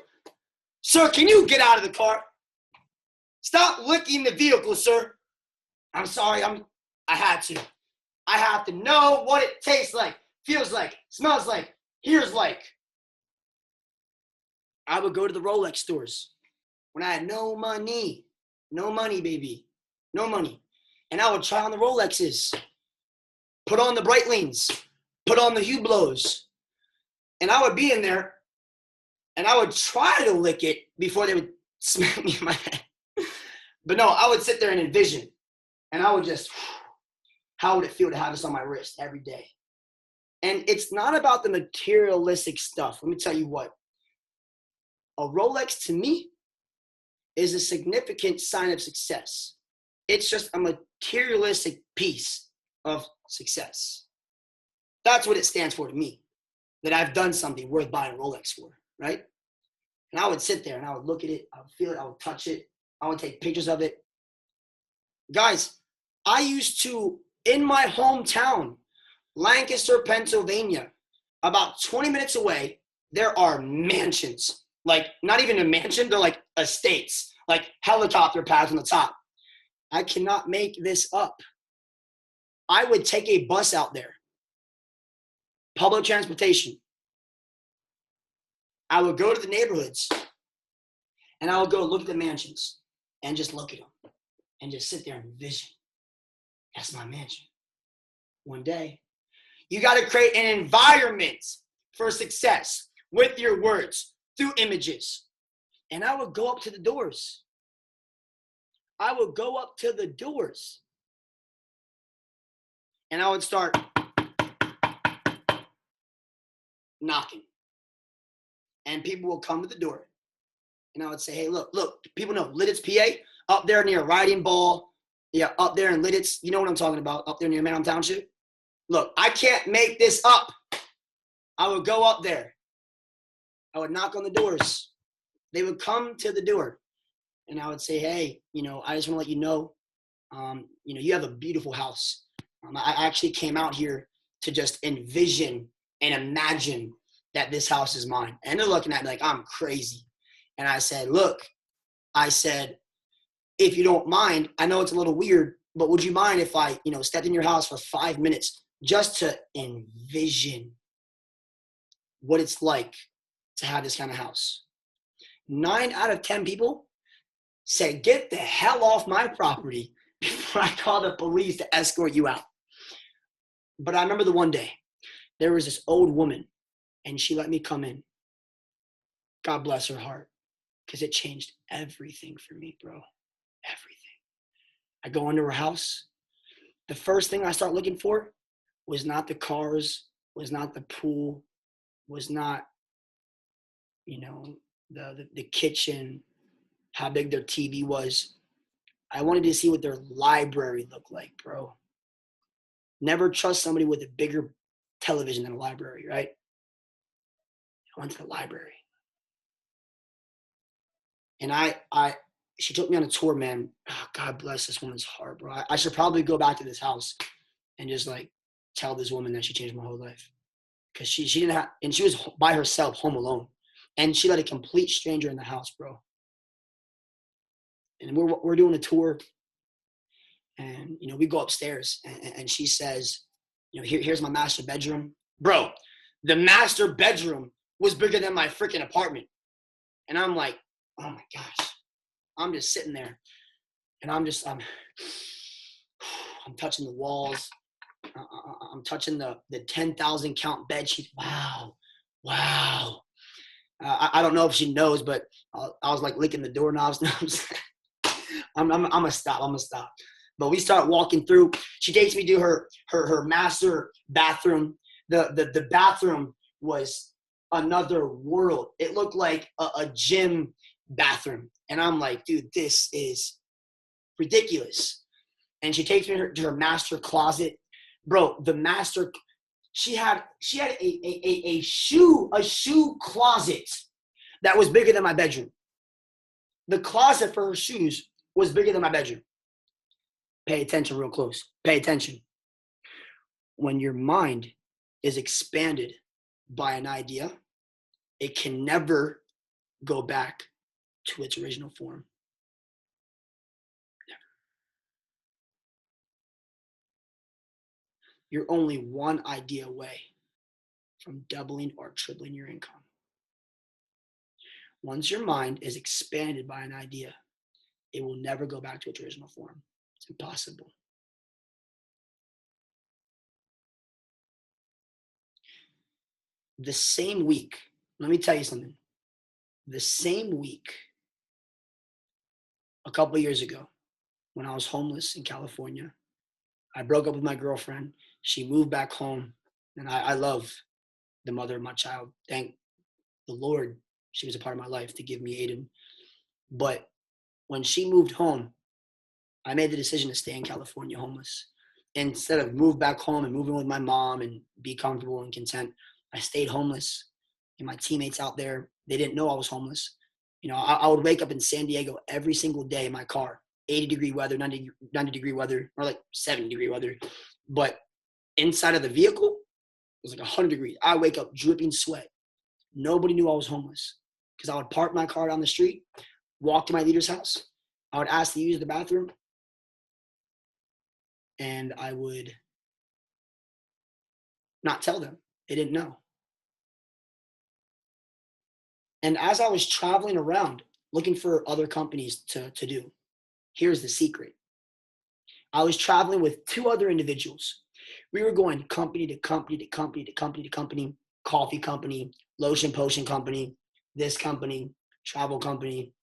A: Sir, can you get out of the car? Stop licking the vehicle, sir. I'm sorry, I had to. I have to know what it tastes like, feels like, smells like, hears like. I would go to the Rolex stores when I had no money, baby, no money. And I would try on the Rolexes, put on the Breitlings, put on the Hublots. And I would be in there and I would try to lick it before they would smack me in my head. But no, I would sit there and envision. And I would just, how would it feel to have this on my wrist every day? And it's not about the materialistic stuff. Let me tell you what. A Rolex to me is a significant sign of success. It's just a materialistic piece of success. That's what it stands for to me, that I've done something worth buying a Rolex for, right? And I would sit there and I would look at it, I would feel it, I would touch it, I would take pictures of it. Guys, I used to, in my hometown, Lancaster, Pennsylvania, about 20 minutes away, there are mansions. Like, not even a mansion, they're like estates, like helicopter pads on the top. I cannot make this up. I would take a bus out there, public transportation. I would go to the neighborhoods and I would go look at the mansions and just look at them and just sit there and envision. That's my mansion. One day, you got to create an environment for success with your words through images. And I would go up to the doors. And I would start knocking. And people will come to the door. And I would say, hey, look, people know Lidditz, PA, up there near Riding Ball, Yeah, up there in Lidditz. You know what I'm talking about, up there near Manham Township. Look, I can't make this up. I would go up there. I would knock on the doors. They would come to the door. And I would say, hey, I just want to let you know, you have a beautiful house. I actually came out here to just envision and imagine that this house is mine. And they're looking at me like I'm crazy. And I said, look, if you don't mind, I know it's a little weird, but would you mind if I, stepped in your house for 5 minutes just to envision what it's like to have this kind of house? 9 out of 10 people said, get the hell off my property before I call the police to escort you out. But I remember the one day, there was this old woman, and she let me come in. God bless her heart, because it changed everything for me, bro. Everything. I go into her house. The first thing I start looking for was not the cars, was not the pool, was not, the kitchen, how big their TV was. I wanted to see what their library looked like, bro. Never trust somebody with a bigger television than a library, right? I went to the library. And she took me on a tour, man. Oh, God bless this woman's heart, bro. I should probably go back to this house and just tell this woman that she changed my whole life. Because she didn't have, and she was by herself, home alone. And she let a complete stranger in the house, bro. And we're doing a tour. And, we go upstairs and she says, here's my master bedroom. Bro, the master bedroom was bigger than my freaking apartment. And I'm like, oh my gosh. I'm just sitting there and I'm touching the walls. I'm touching the 10,000 count bed sheet. Wow. I don't know if she knows, but I was licking the doorknobs. I'm gonna stop. But we start walking through. She takes me to her master bathroom. The bathroom was another world. It looked like a gym bathroom. And I'm like, dude, this is ridiculous. And she takes me to her master closet. Bro, the master, she had a shoe closet that was bigger than my bedroom. The closet for her shoes was bigger than my bedroom. Pay attention real close. Pay attention. When your mind is expanded by an idea, it can never go back to its original form. Never. You're only one idea away from doubling or tripling your income. Once your mind is expanded by an idea, it will never go back to its original form. It's impossible. The same week, let me tell you something. The same week, a couple of years ago, when I was homeless in California, I broke up with my girlfriend. She moved back home, and I love the mother of my child. Thank the Lord she was a part of my life to give me Aiden. But when she moved home, I made the decision to stay in California homeless. Instead of move back home and moving with my mom and be comfortable and content, I stayed homeless. And my teammates out there, they didn't know I was homeless. I would wake up in San Diego every single day in my car, 80-degree weather, 90-degree weather, or 70-degree weather. But inside of the vehicle, it was 100 degrees. I wake up dripping sweat. Nobody knew I was homeless because I would park my car down the street, walk to my leader's house. I would ask to use the bathroom, and I would not tell them. They didn't know. And as I was traveling around looking for other companies to do, here's the secret. I was traveling with 2 other individuals. We were going company to company to company to company to company, coffee company, lotion potion company, this company, travel company.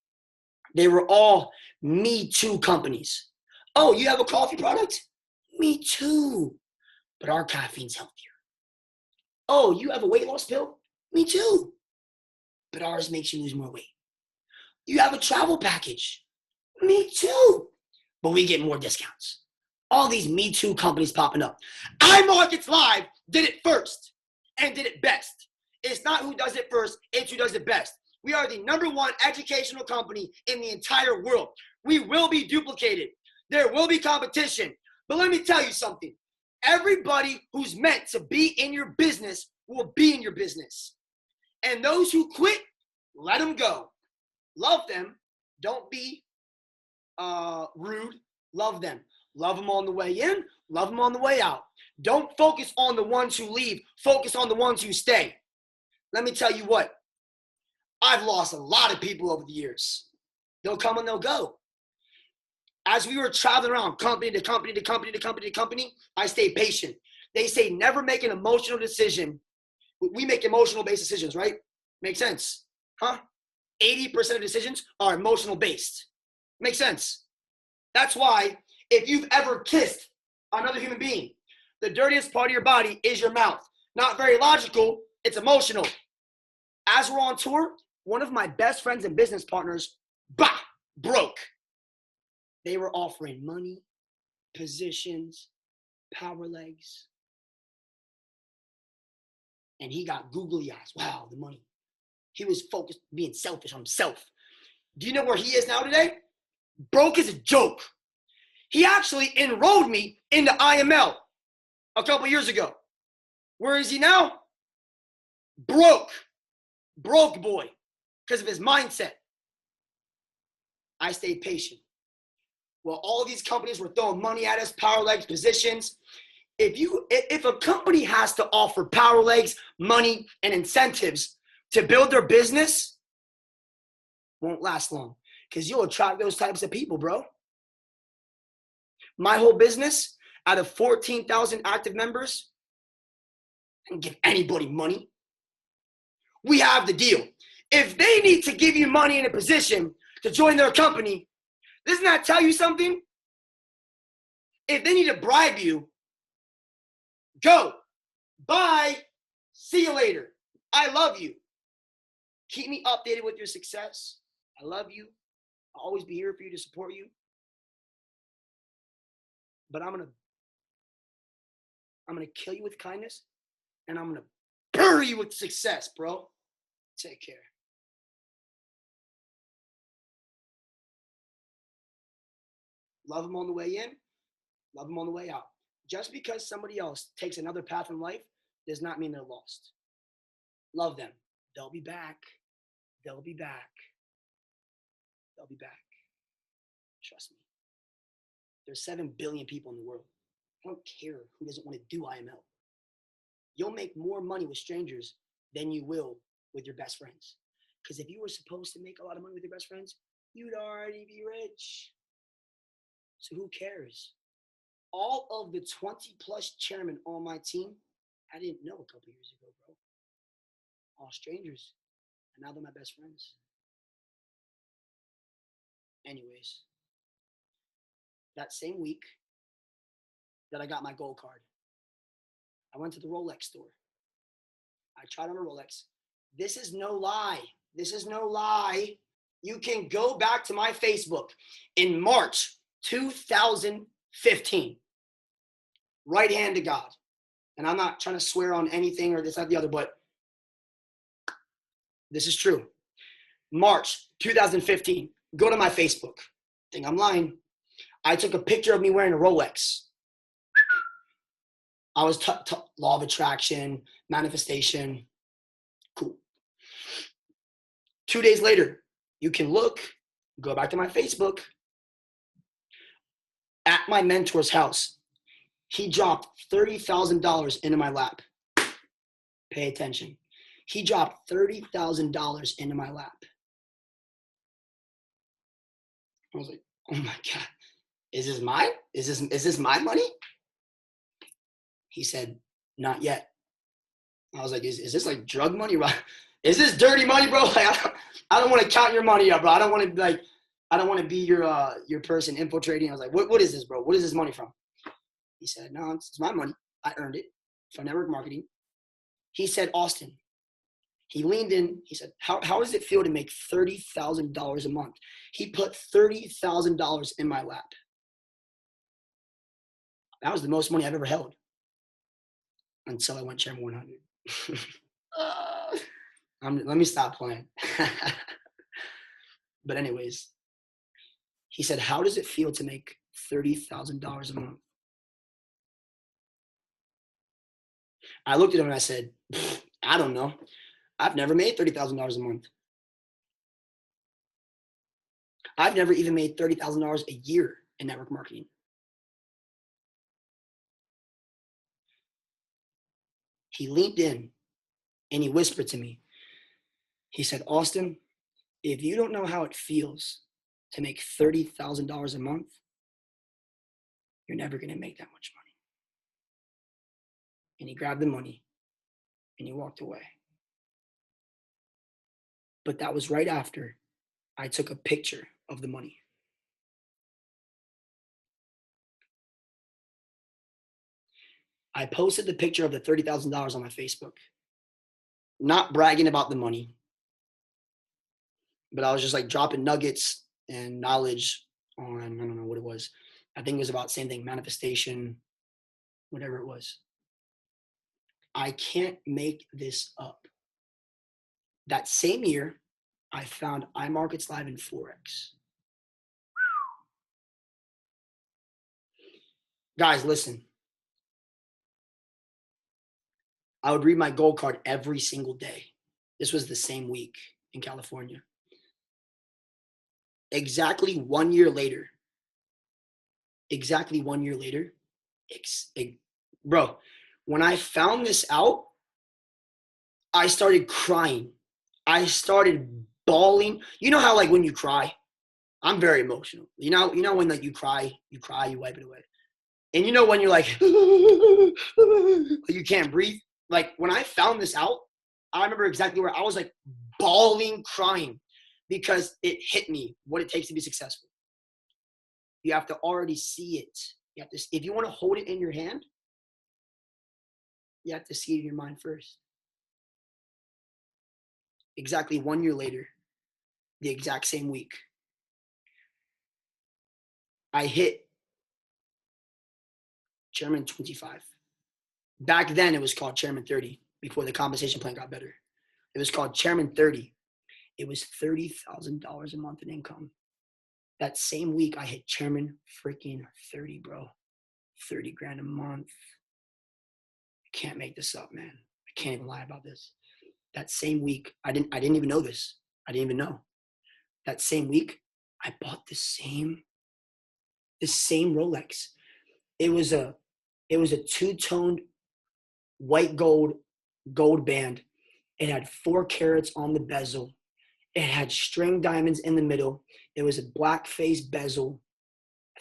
A: They were all Me Too companies. Oh, you have a coffee product? Me too. But our caffeine's healthier. Oh, you have a weight loss pill? Me too. But ours makes you lose more weight. You have a travel package? Me too. but we get more discounts. All these Me Too companies popping up. Imarketslive did it first and did it best. It's not who does it first, it's who does it best. We are the #1 educational company in the entire world. We will be duplicated. There will be competition. But let me tell you something. Everybody who's meant to be in your business will be in your business. And those who quit, let them go. Love them. Don't be rude. Love them. Love them on the way in. Love them on the way out. Don't focus on the ones who leave. Focus on the ones who stay. Let me tell you what. I've lost a lot of people over the years. They'll come and they'll go. As we were traveling around company to company to company to company to company, I stayed patient. They say never make an emotional decision. We make emotional-based decisions, right? Makes sense, huh? 80% of decisions are emotional-based. Makes sense. That's why if you've ever kissed another human being, the dirtiest part of your body is your mouth. Not very logical, it's emotional. As we're on tour, one of my best friends and business partners, broke. They were offering money, positions, power legs. And he got googly eyes. Wow, the money. He was focused, being selfish on himself. Do you know where he is now today? Broke as a joke. He actually enrolled me into IML a couple years ago. Where is he now? Broke. Broke boy. Because of his mindset. I stayed patient. Well, all these companies were throwing money at us, power legs, positions. If a company has to offer power legs, money, and incentives to build their business, won't last long because you'll attract those types of people, bro. My whole business, out of 14,000 active members, I can give anybody money. We have the deal. If they need to give you money in a position to join their company, doesn't that tell you something? If they need to bribe you, go. Bye. See you later. I love you. Keep me updated with your success. I love you. I'll always be here for you to support you. But I'm gonna kill you with kindness, and I'm gonna bury you with success, bro. Take care. Love them on the way in, love them on the way out. Just because somebody else takes another path in life does not mean they're lost. Love them. They'll be back. They'll be back. They'll be back. Trust me. There's 7 billion people in the world. I don't care who doesn't want to do IML. You'll make more money with strangers than you will with your best friends. Because if you were supposed to make a lot of money with your best friends, you'd already be rich. So who cares? All of the 20 plus chairmen on my team, I didn't know a couple years ago, bro. All strangers. And now they're my best friends. Anyways, that same week that I got my gold card, I went to the Rolex store. I tried on a Rolex. This is no lie. This is no lie. You can go back to my Facebook in March 2015. Right hand to God. And I'm not trying to swear on anything or this, that, the other, but this is true. March 2015. Go to my Facebook. Think I'm lying. I took a picture of me wearing a Rolex. I was law of attraction, manifestation. Cool. 2 days later, you can go back to my Facebook. At my mentor's house, he dropped $30,000 into my lap. Pay attention. He dropped $30,000 into my lap. I was like, oh my God, is this mine? Is this my money? He said, not yet. I was like, is this like drug money, bro? Is this dirty money, bro? Like, I don't want to count your money up, bro. I don't want to be your person infiltrating. I was like, what is this, bro? What is this money from? He said, no, it's my money. I earned it from network marketing. He said, Austin. He leaned in. He said, how does it feel to make $30,000 a month? He put $30,000 in my lap. That was the most money I've ever held until I went Chairman 100. Let me stop playing. But anyways, he said, how does it feel to make $30,000 a month? I looked at him and I said, I don't know. I've never made $30,000 a month. I've never even made $30,000 a year in network marketing. He leaned in and he whispered to me. He said, Austin, if you don't know how it feels to make $30,000 a month, you're never going to make that much money. And he grabbed the money and he walked away. But that was right after I took a picture of the money. I posted the picture of the $30,000 on my Facebook, not bragging about the money, but I was just like dropping nuggets and knowledge on, I don't know what it was. I think it was about same thing, manifestation, whatever it was. I can't make this up. That same year, I found Imarketslive and forex. Guys, listen. I would read my gold card every single day. This was the same week in California. Exactly 1 year later, bro, when I found this out, I started crying. I started bawling. You know how like when you cry, I'm very emotional. You know when like you cry, you wipe it away. And you know when you're like, you can't breathe? Like when I found this out, I remember exactly where I was like bawling, crying, because it hit me what it takes to be successful. You have to already see it. You have to, if you want to hold it in your hand, you have to see it in your mind first. Exactly 1 year later, the exact same week, I hit Chairman 25. Back then, it was called Chairman 30 before the compensation plan got better. It was called Chairman 30. It was $30,000 a month in income. That same week, I hit Chairman freaking 30, bro. 30 grand a month. I can't make this up, man. I can't even lie about this. That same week, I didn't even know this. I didn't even know. That same week, I bought the same Rolex. It was a two-toned white gold band. It had 4 carats on the bezel. It had string diamonds in the middle. It was a black face bezel.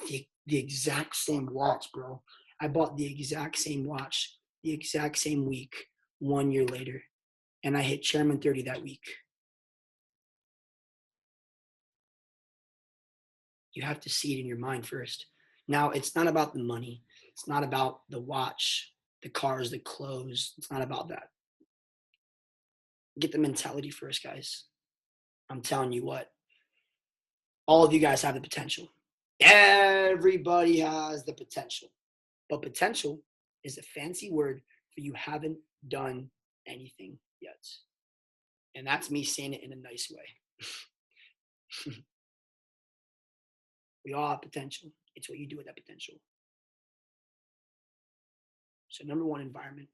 A: The exact same watch, bro. I bought the exact same watch, the exact same week, 1 year later. And I hit Chairman 30 that week. You have to see it in your mind first. Now, it's not about the money. It's not about the watch, the cars, the clothes. It's not about that. Get the mentality first, guys. I'm telling you what. All of you guys have the potential. Everybody has the potential. But potential is a fancy word for you haven't done anything yet. And that's me saying it in a nice way. We all have potential. It's what you do with that potential. So number 1, environment.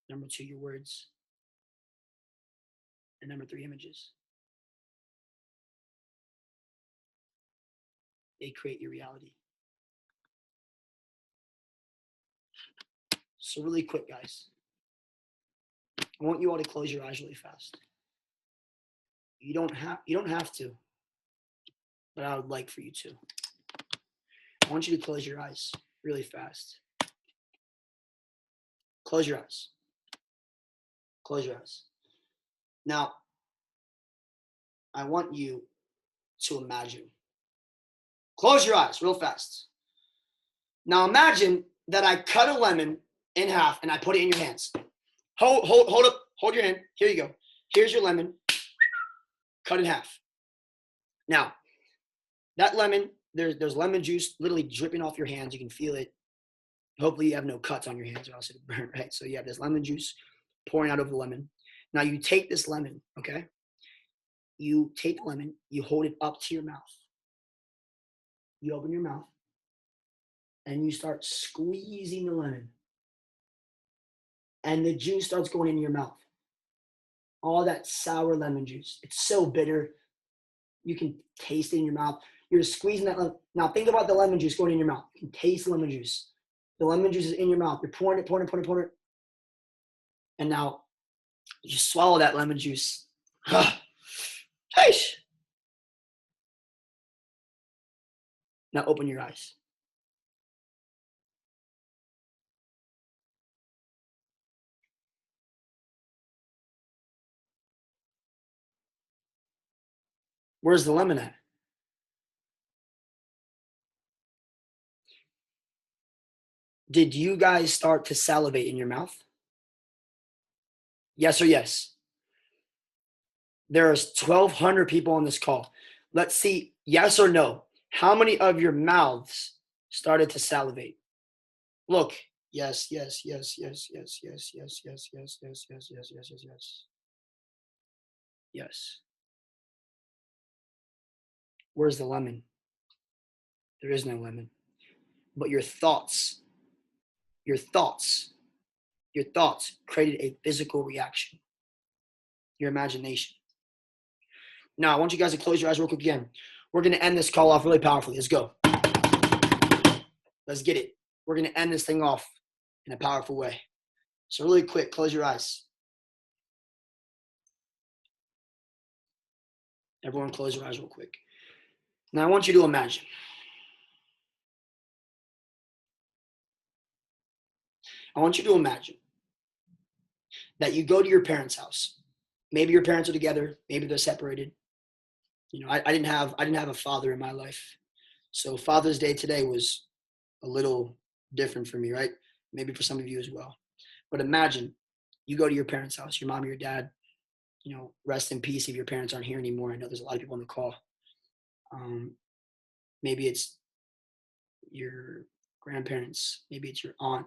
A: Number 2, your words. And number 3, images. They create your reality. So really quick, guys. I want you all to close your eyes really fast. You don't have to, but I would like for you to. I want you to close your eyes really fast. Close your eyes. Close your eyes. Now, I want you to imagine. Close your eyes real fast. Now imagine that I cut a lemon in half and I put it in your hands. Hold up. Hold your hand. Here you go. Here's your lemon. Cut in half. Now, that lemon, there's lemon juice literally dripping off your hands. You can feel it. Hopefully you have no cuts on your hands or else it'll burn, right? So you have this lemon juice pouring out of the lemon. Now you take this lemon, okay? You take the lemon, you hold it up to your mouth. You open your mouth and you start squeezing the lemon. And the juice starts going into your mouth. All that sour lemon juice. It's so bitter. You can taste it in your mouth. You're squeezing that. Now think about the lemon juice going in your mouth. You can taste the lemon juice. The lemon juice is in your mouth. You're pouring it, pouring it, pouring it, pouring it. And now you swallow that lemon juice. Now open your eyes. Where's the lemon at? Did you guys start to salivate in your mouth? Yes or yes? There's 1,200 people on this call. Let's see, yes or no. How many of your mouths started to salivate? Look, yes, yes, yes, yes, yes, yes, yes, yes, yes, yes, yes, yes, yes, yes, yes. Yes. Where's the lemon? There is no lemon. But your thoughts, your thoughts, your thoughts created a physical reaction. Your imagination. Now, I want you guys to close your eyes real quick again. We're going to end this call off really powerfully. Let's go. Let's get it. We're going to end this thing off in a powerful way. So really quick, close your eyes. Everyone close your eyes real quick. Now I want you to imagine. I want you to imagine that you go to your parents' house. Maybe your parents are together, maybe they're separated. You know, I didn't have a father in my life. So Father's Day today was a little different for me, right? Maybe for some of you as well. But imagine you go to your parents' house, your mom or your dad, you know, rest in peace if your parents aren't here anymore. I know there's a lot of people on the call. Maybe it's your grandparents, maybe it's your aunt,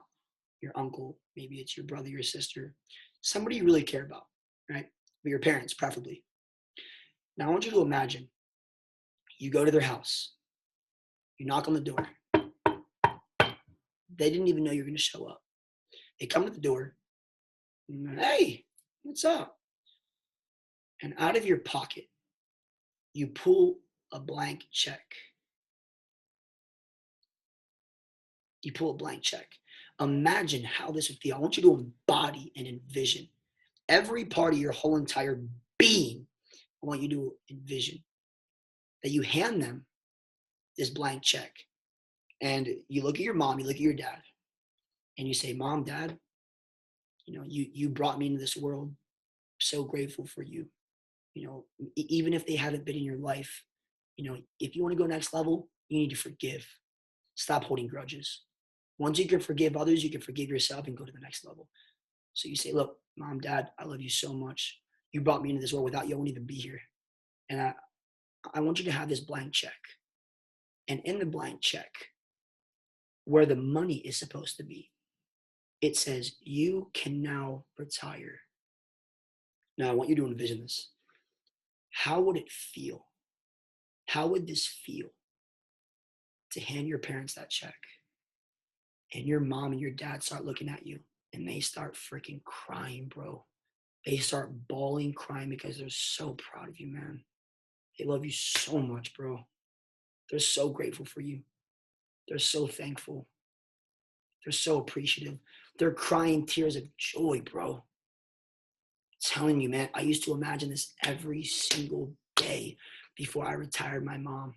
A: your uncle, maybe it's your brother, your sister, somebody you really care about, right? But your parents, preferably. Now I want you to imagine you go to their house, you knock on the door. They didn't even know you're going to show up. They come to the door. Hey, what's up? And out of your pocket, you pull a blank check. You pull a blank check. Imagine how this would feel. I want you to embody and envision every part of your whole entire being. I want you to envision that you hand them this blank check. And you look at your mom, you look at your dad, and you say, Mom, Dad, you know, you brought me into this world. So grateful for you. You know, even if they haven't been in your life, you know, if you want to go next level, you need to forgive. Stop holding grudges. Once you can forgive others, you can forgive yourself and go to the next level. So you say, look, Mom, Dad, I love you so much. You brought me into this world. Without you, I wouldn't even be here. And I want you to have this blank check. And in the blank check, where the money is supposed to be, it says, you can now retire. Now, I want you to envision this. How would it feel? How would this feel to hand your parents that check and your mom and your dad start looking at you and they start freaking crying, bro? They start bawling, crying because they're so proud of you, man. They love you so much, bro. They're so grateful for you. They're so thankful. They're so appreciative. They're crying tears of joy, bro. Telling you, man, I used to imagine this every single day before I retired my mom.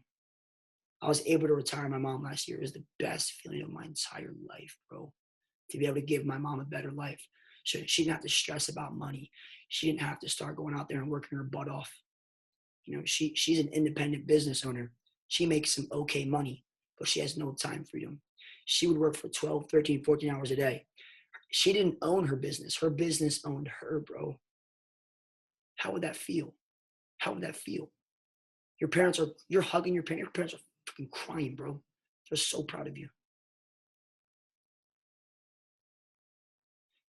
A: I was able to retire my mom last year. It was the best feeling of my entire life, bro. To be able to give my mom a better life. So she didn't have to stress about money. She didn't have to start going out there and working her butt off. You know, she's an independent business owner. She makes some okay money, but she has no time freedom. She would work for 12, 13, 14 hours a day. She didn't own her business. Her business owned her, bro. How would that feel? How would that feel? You're hugging your parents are freaking crying, bro. They're so proud of you.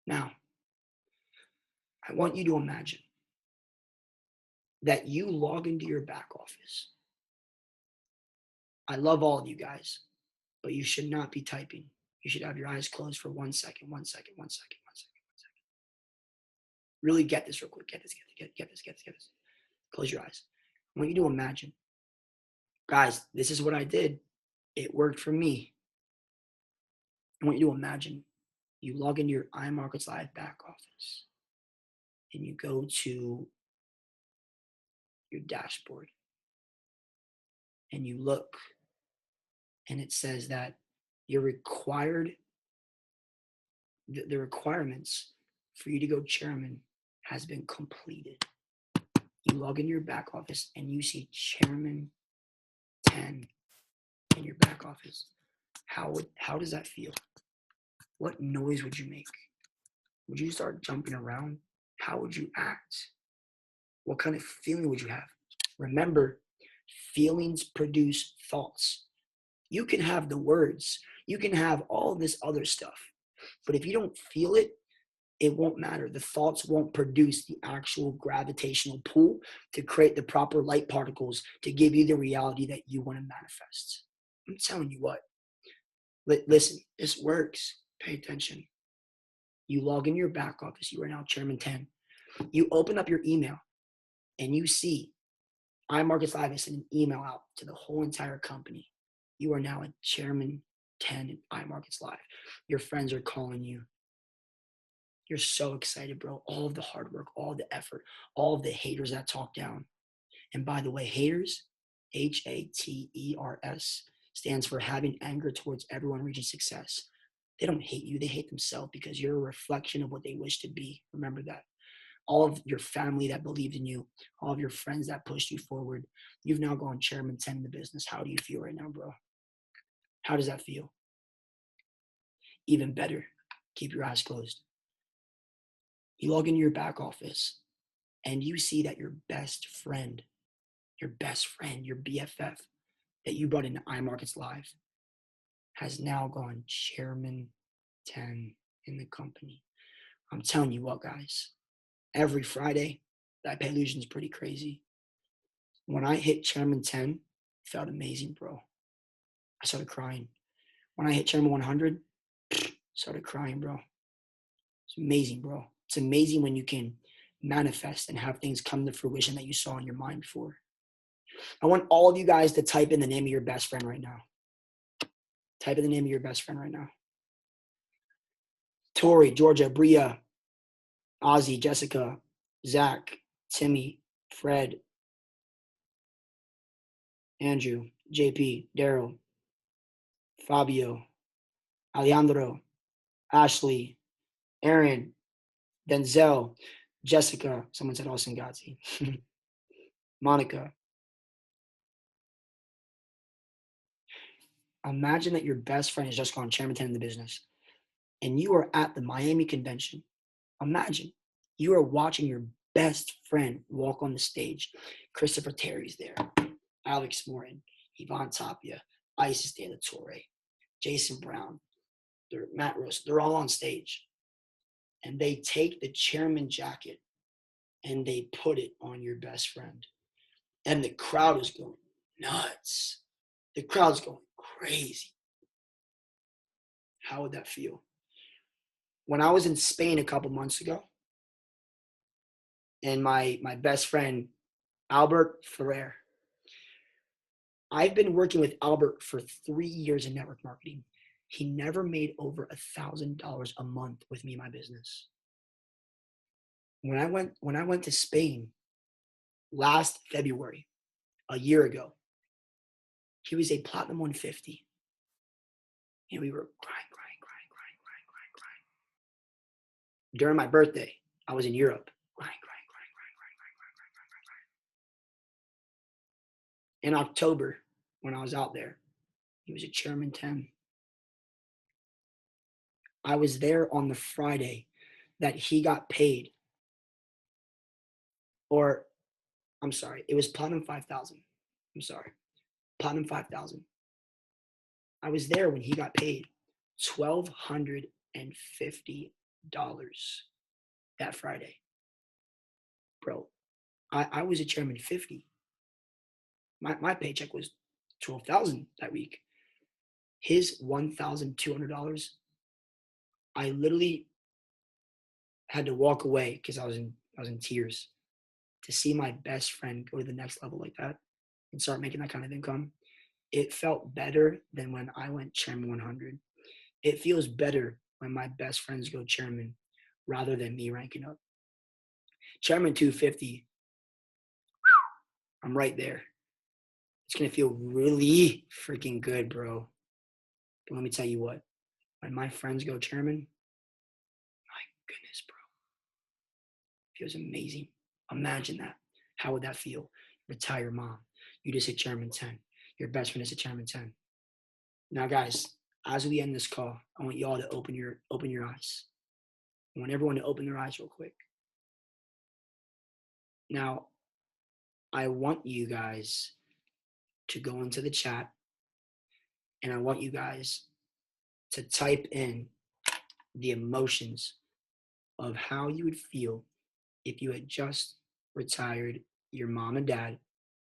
A: Now, I want you to imagine that you log into your back office. I love all of you guys, but you should not be typing. You should have your eyes closed for 1 second, 1 second, 1 second, 1 second, 1 second. Really get this real quick. Get this. Close your eyes. I want you to imagine. Guys, this is what I did. It worked for me. I want you to imagine you log into your Imarketslive back office and you go to your dashboard and you look and it says that you're required, the requirements for you to go chairman has been completed. You log into your back office and you see chairman 10 in your back office. How does that feel? What noise would you make? Would you start jumping around? How would you act? What kind of feeling would you have? Remember, feelings produce thoughts. You can have the words, you can have all this other stuff, but if you don't feel it, it won't matter. The thoughts won't produce the actual gravitational pull to create the proper light particles to give you the reality that you want to manifest. I'm telling you what. Listen, this works. Pay attention. You log in your back office. You are now Chairman 10. You open up your email and you see Imarketslive is sending an email out to the whole entire company. You are now a Chairman 10 in Imarketslive. Your friends are calling you. You're so excited, bro. All of the hard work, all the effort, all of the haters that talk down. And by the way, haters, Haters, stands for having anger towards everyone reaching success. They don't hate you. They hate themselves because you're a reflection of what they wish to be. Remember that. All of your family that believed in you, all of your friends that pushed you forward, you've now gone Chairman 10 in the business. How do you feel right now, bro? How does that feel? Even better, keep your eyes closed. You log into your back office and you see that your best friend, your BFF that you brought into Imarketslive has now gone Chairman 10 in the company. I'm telling you what, guys, every Friday, that illusion is pretty crazy. When I hit Chairman 10, it felt amazing, bro. I started crying. When I hit Chairman 100, started crying, bro. It's amazing, bro. It's amazing when you can manifest and have things come to fruition that you saw in your mind before. I want all of you guys to type in the name of your best friend right now. Type in the name of your best friend right now. Tori, Georgia, Bria, Ozzy, Jessica, Zach, Timmy, Fred, Andrew, JP, Daryl, Fabio, Alejandro, Ashley, Aaron, Denzel, Jessica, someone said Austin Godsey, Monica. Imagine that your best friend has just gone Chairman 10 in the business and you are at the Miami convention. Imagine you are watching your best friend walk on the stage. Christopher Terry's there, Alex Morton, Yvonne Tapia, Isis De La Torre, Jason Brown, Matt Rose. They're all on stage. And they take the chairman jacket and they put it on your best friend. And the crowd is going nuts. The crowd's going crazy. How would that feel? When I was in Spain a couple months ago, and my best friend, Albert Ferrer, I've been working with Albert for 3 years in network marketing. He never made over $1,000 a month with me in my business. When I went to Spain last February, a year ago, he was a platinum 150. And we were crying. During my birthday, I was in Europe, crying. In October, when I was out there, he was a Chairman 10. I was there on the Friday that he got paid. Or, I'm sorry, it was Platinum 5,000. I'm sorry, Platinum 5,000. I was there when he got paid $1,250 that Friday. Bro, I was a chairman 50. My paycheck was $12,000 that week. His $1,200, I literally had to walk away because I was in tears to see my best friend go to the next level like that and start making that kind of income. It felt better than when I went chairman 100. It feels better when my best friends go chairman rather than me ranking up. Chairman 250, I'm right there. It's going to feel really freaking good, bro. But let me tell you what, when my friends go chairman, my goodness, bro. It feels amazing. Imagine that. How would that feel? Retire mom. You just hit chairman 10. Your best friend is at chairman 10. Now, guys, as we end this call, I want you all to open your eyes. I want everyone to open their eyes real quick. Now, I want you guys to go into the chat, and I want you guys to type in the emotions of how you would feel if you had just retired your mom and dad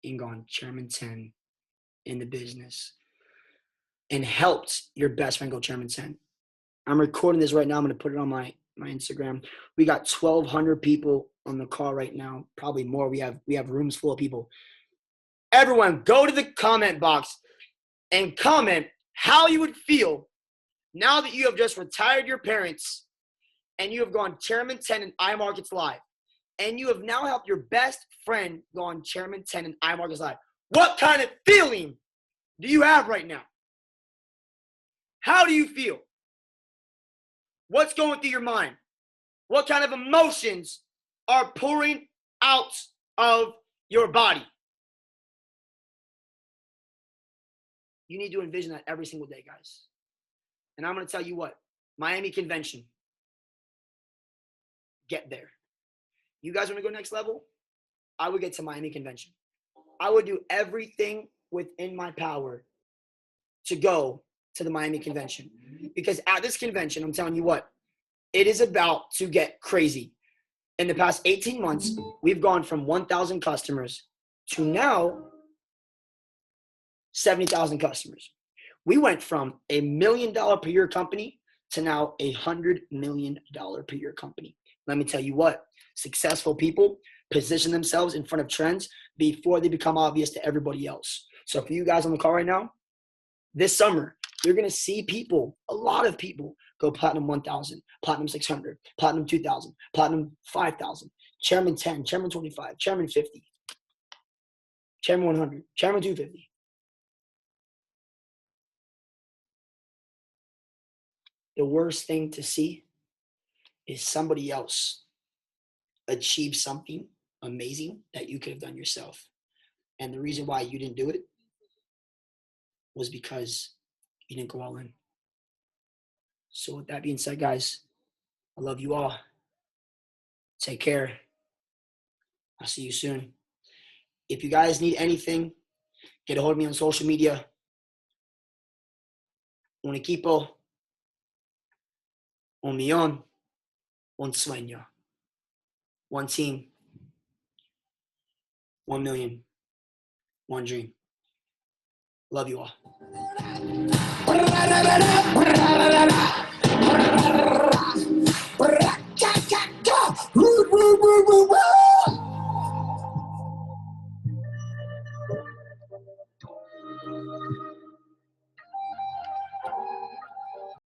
A: and gone chairman 10 in the business and helped your best friend go chairman 10. I'm recording this right now. I'm going to put it on my Instagram. We got 1,200 people on the call right now, probably more. We have rooms full of people. Everyone, go to the comment box and comment how you would feel now that you have just retired your parents and you have gone chairman 10 in Imarketslive, and you have now helped your best friend go on chairman 10 in Imarketslive. What kind of feeling do you have right now? How do you feel? What's going through your mind? What kind of emotions are pouring out of your body? You need to envision that every single day, guys. And I'm going to tell you what, Miami convention, get there. You guys want to go next level? I would get to Miami convention. I would do everything within my power to go to the Miami convention. Because at this convention, I'm telling you what, it is about to get crazy. In the past 18 months, we've gone from 1,000 customers to now 70,000 customers. We went from $1 million per year company to now $100 million per year company. Let me tell you what, successful people position themselves in front of trends before they become obvious to everybody else. So for you guys on the call right now, this summer, you're going to see people, a lot of people, go platinum 1,000, platinum 600, platinum 2,000, platinum 5,000, chairman 10, chairman 25, chairman 50, chairman 100, chairman 250. The worst thing to see is somebody else achieve something amazing that you could have done yourself. And the reason why you didn't do it was because you didn't go all in. So with that being said, guys, I love you all. Take care. I'll see you soon. If you guys need anything, get a hold of me on social media. Un equipo, un millón, un sueño. One team, 1 million, one dream. Love you all.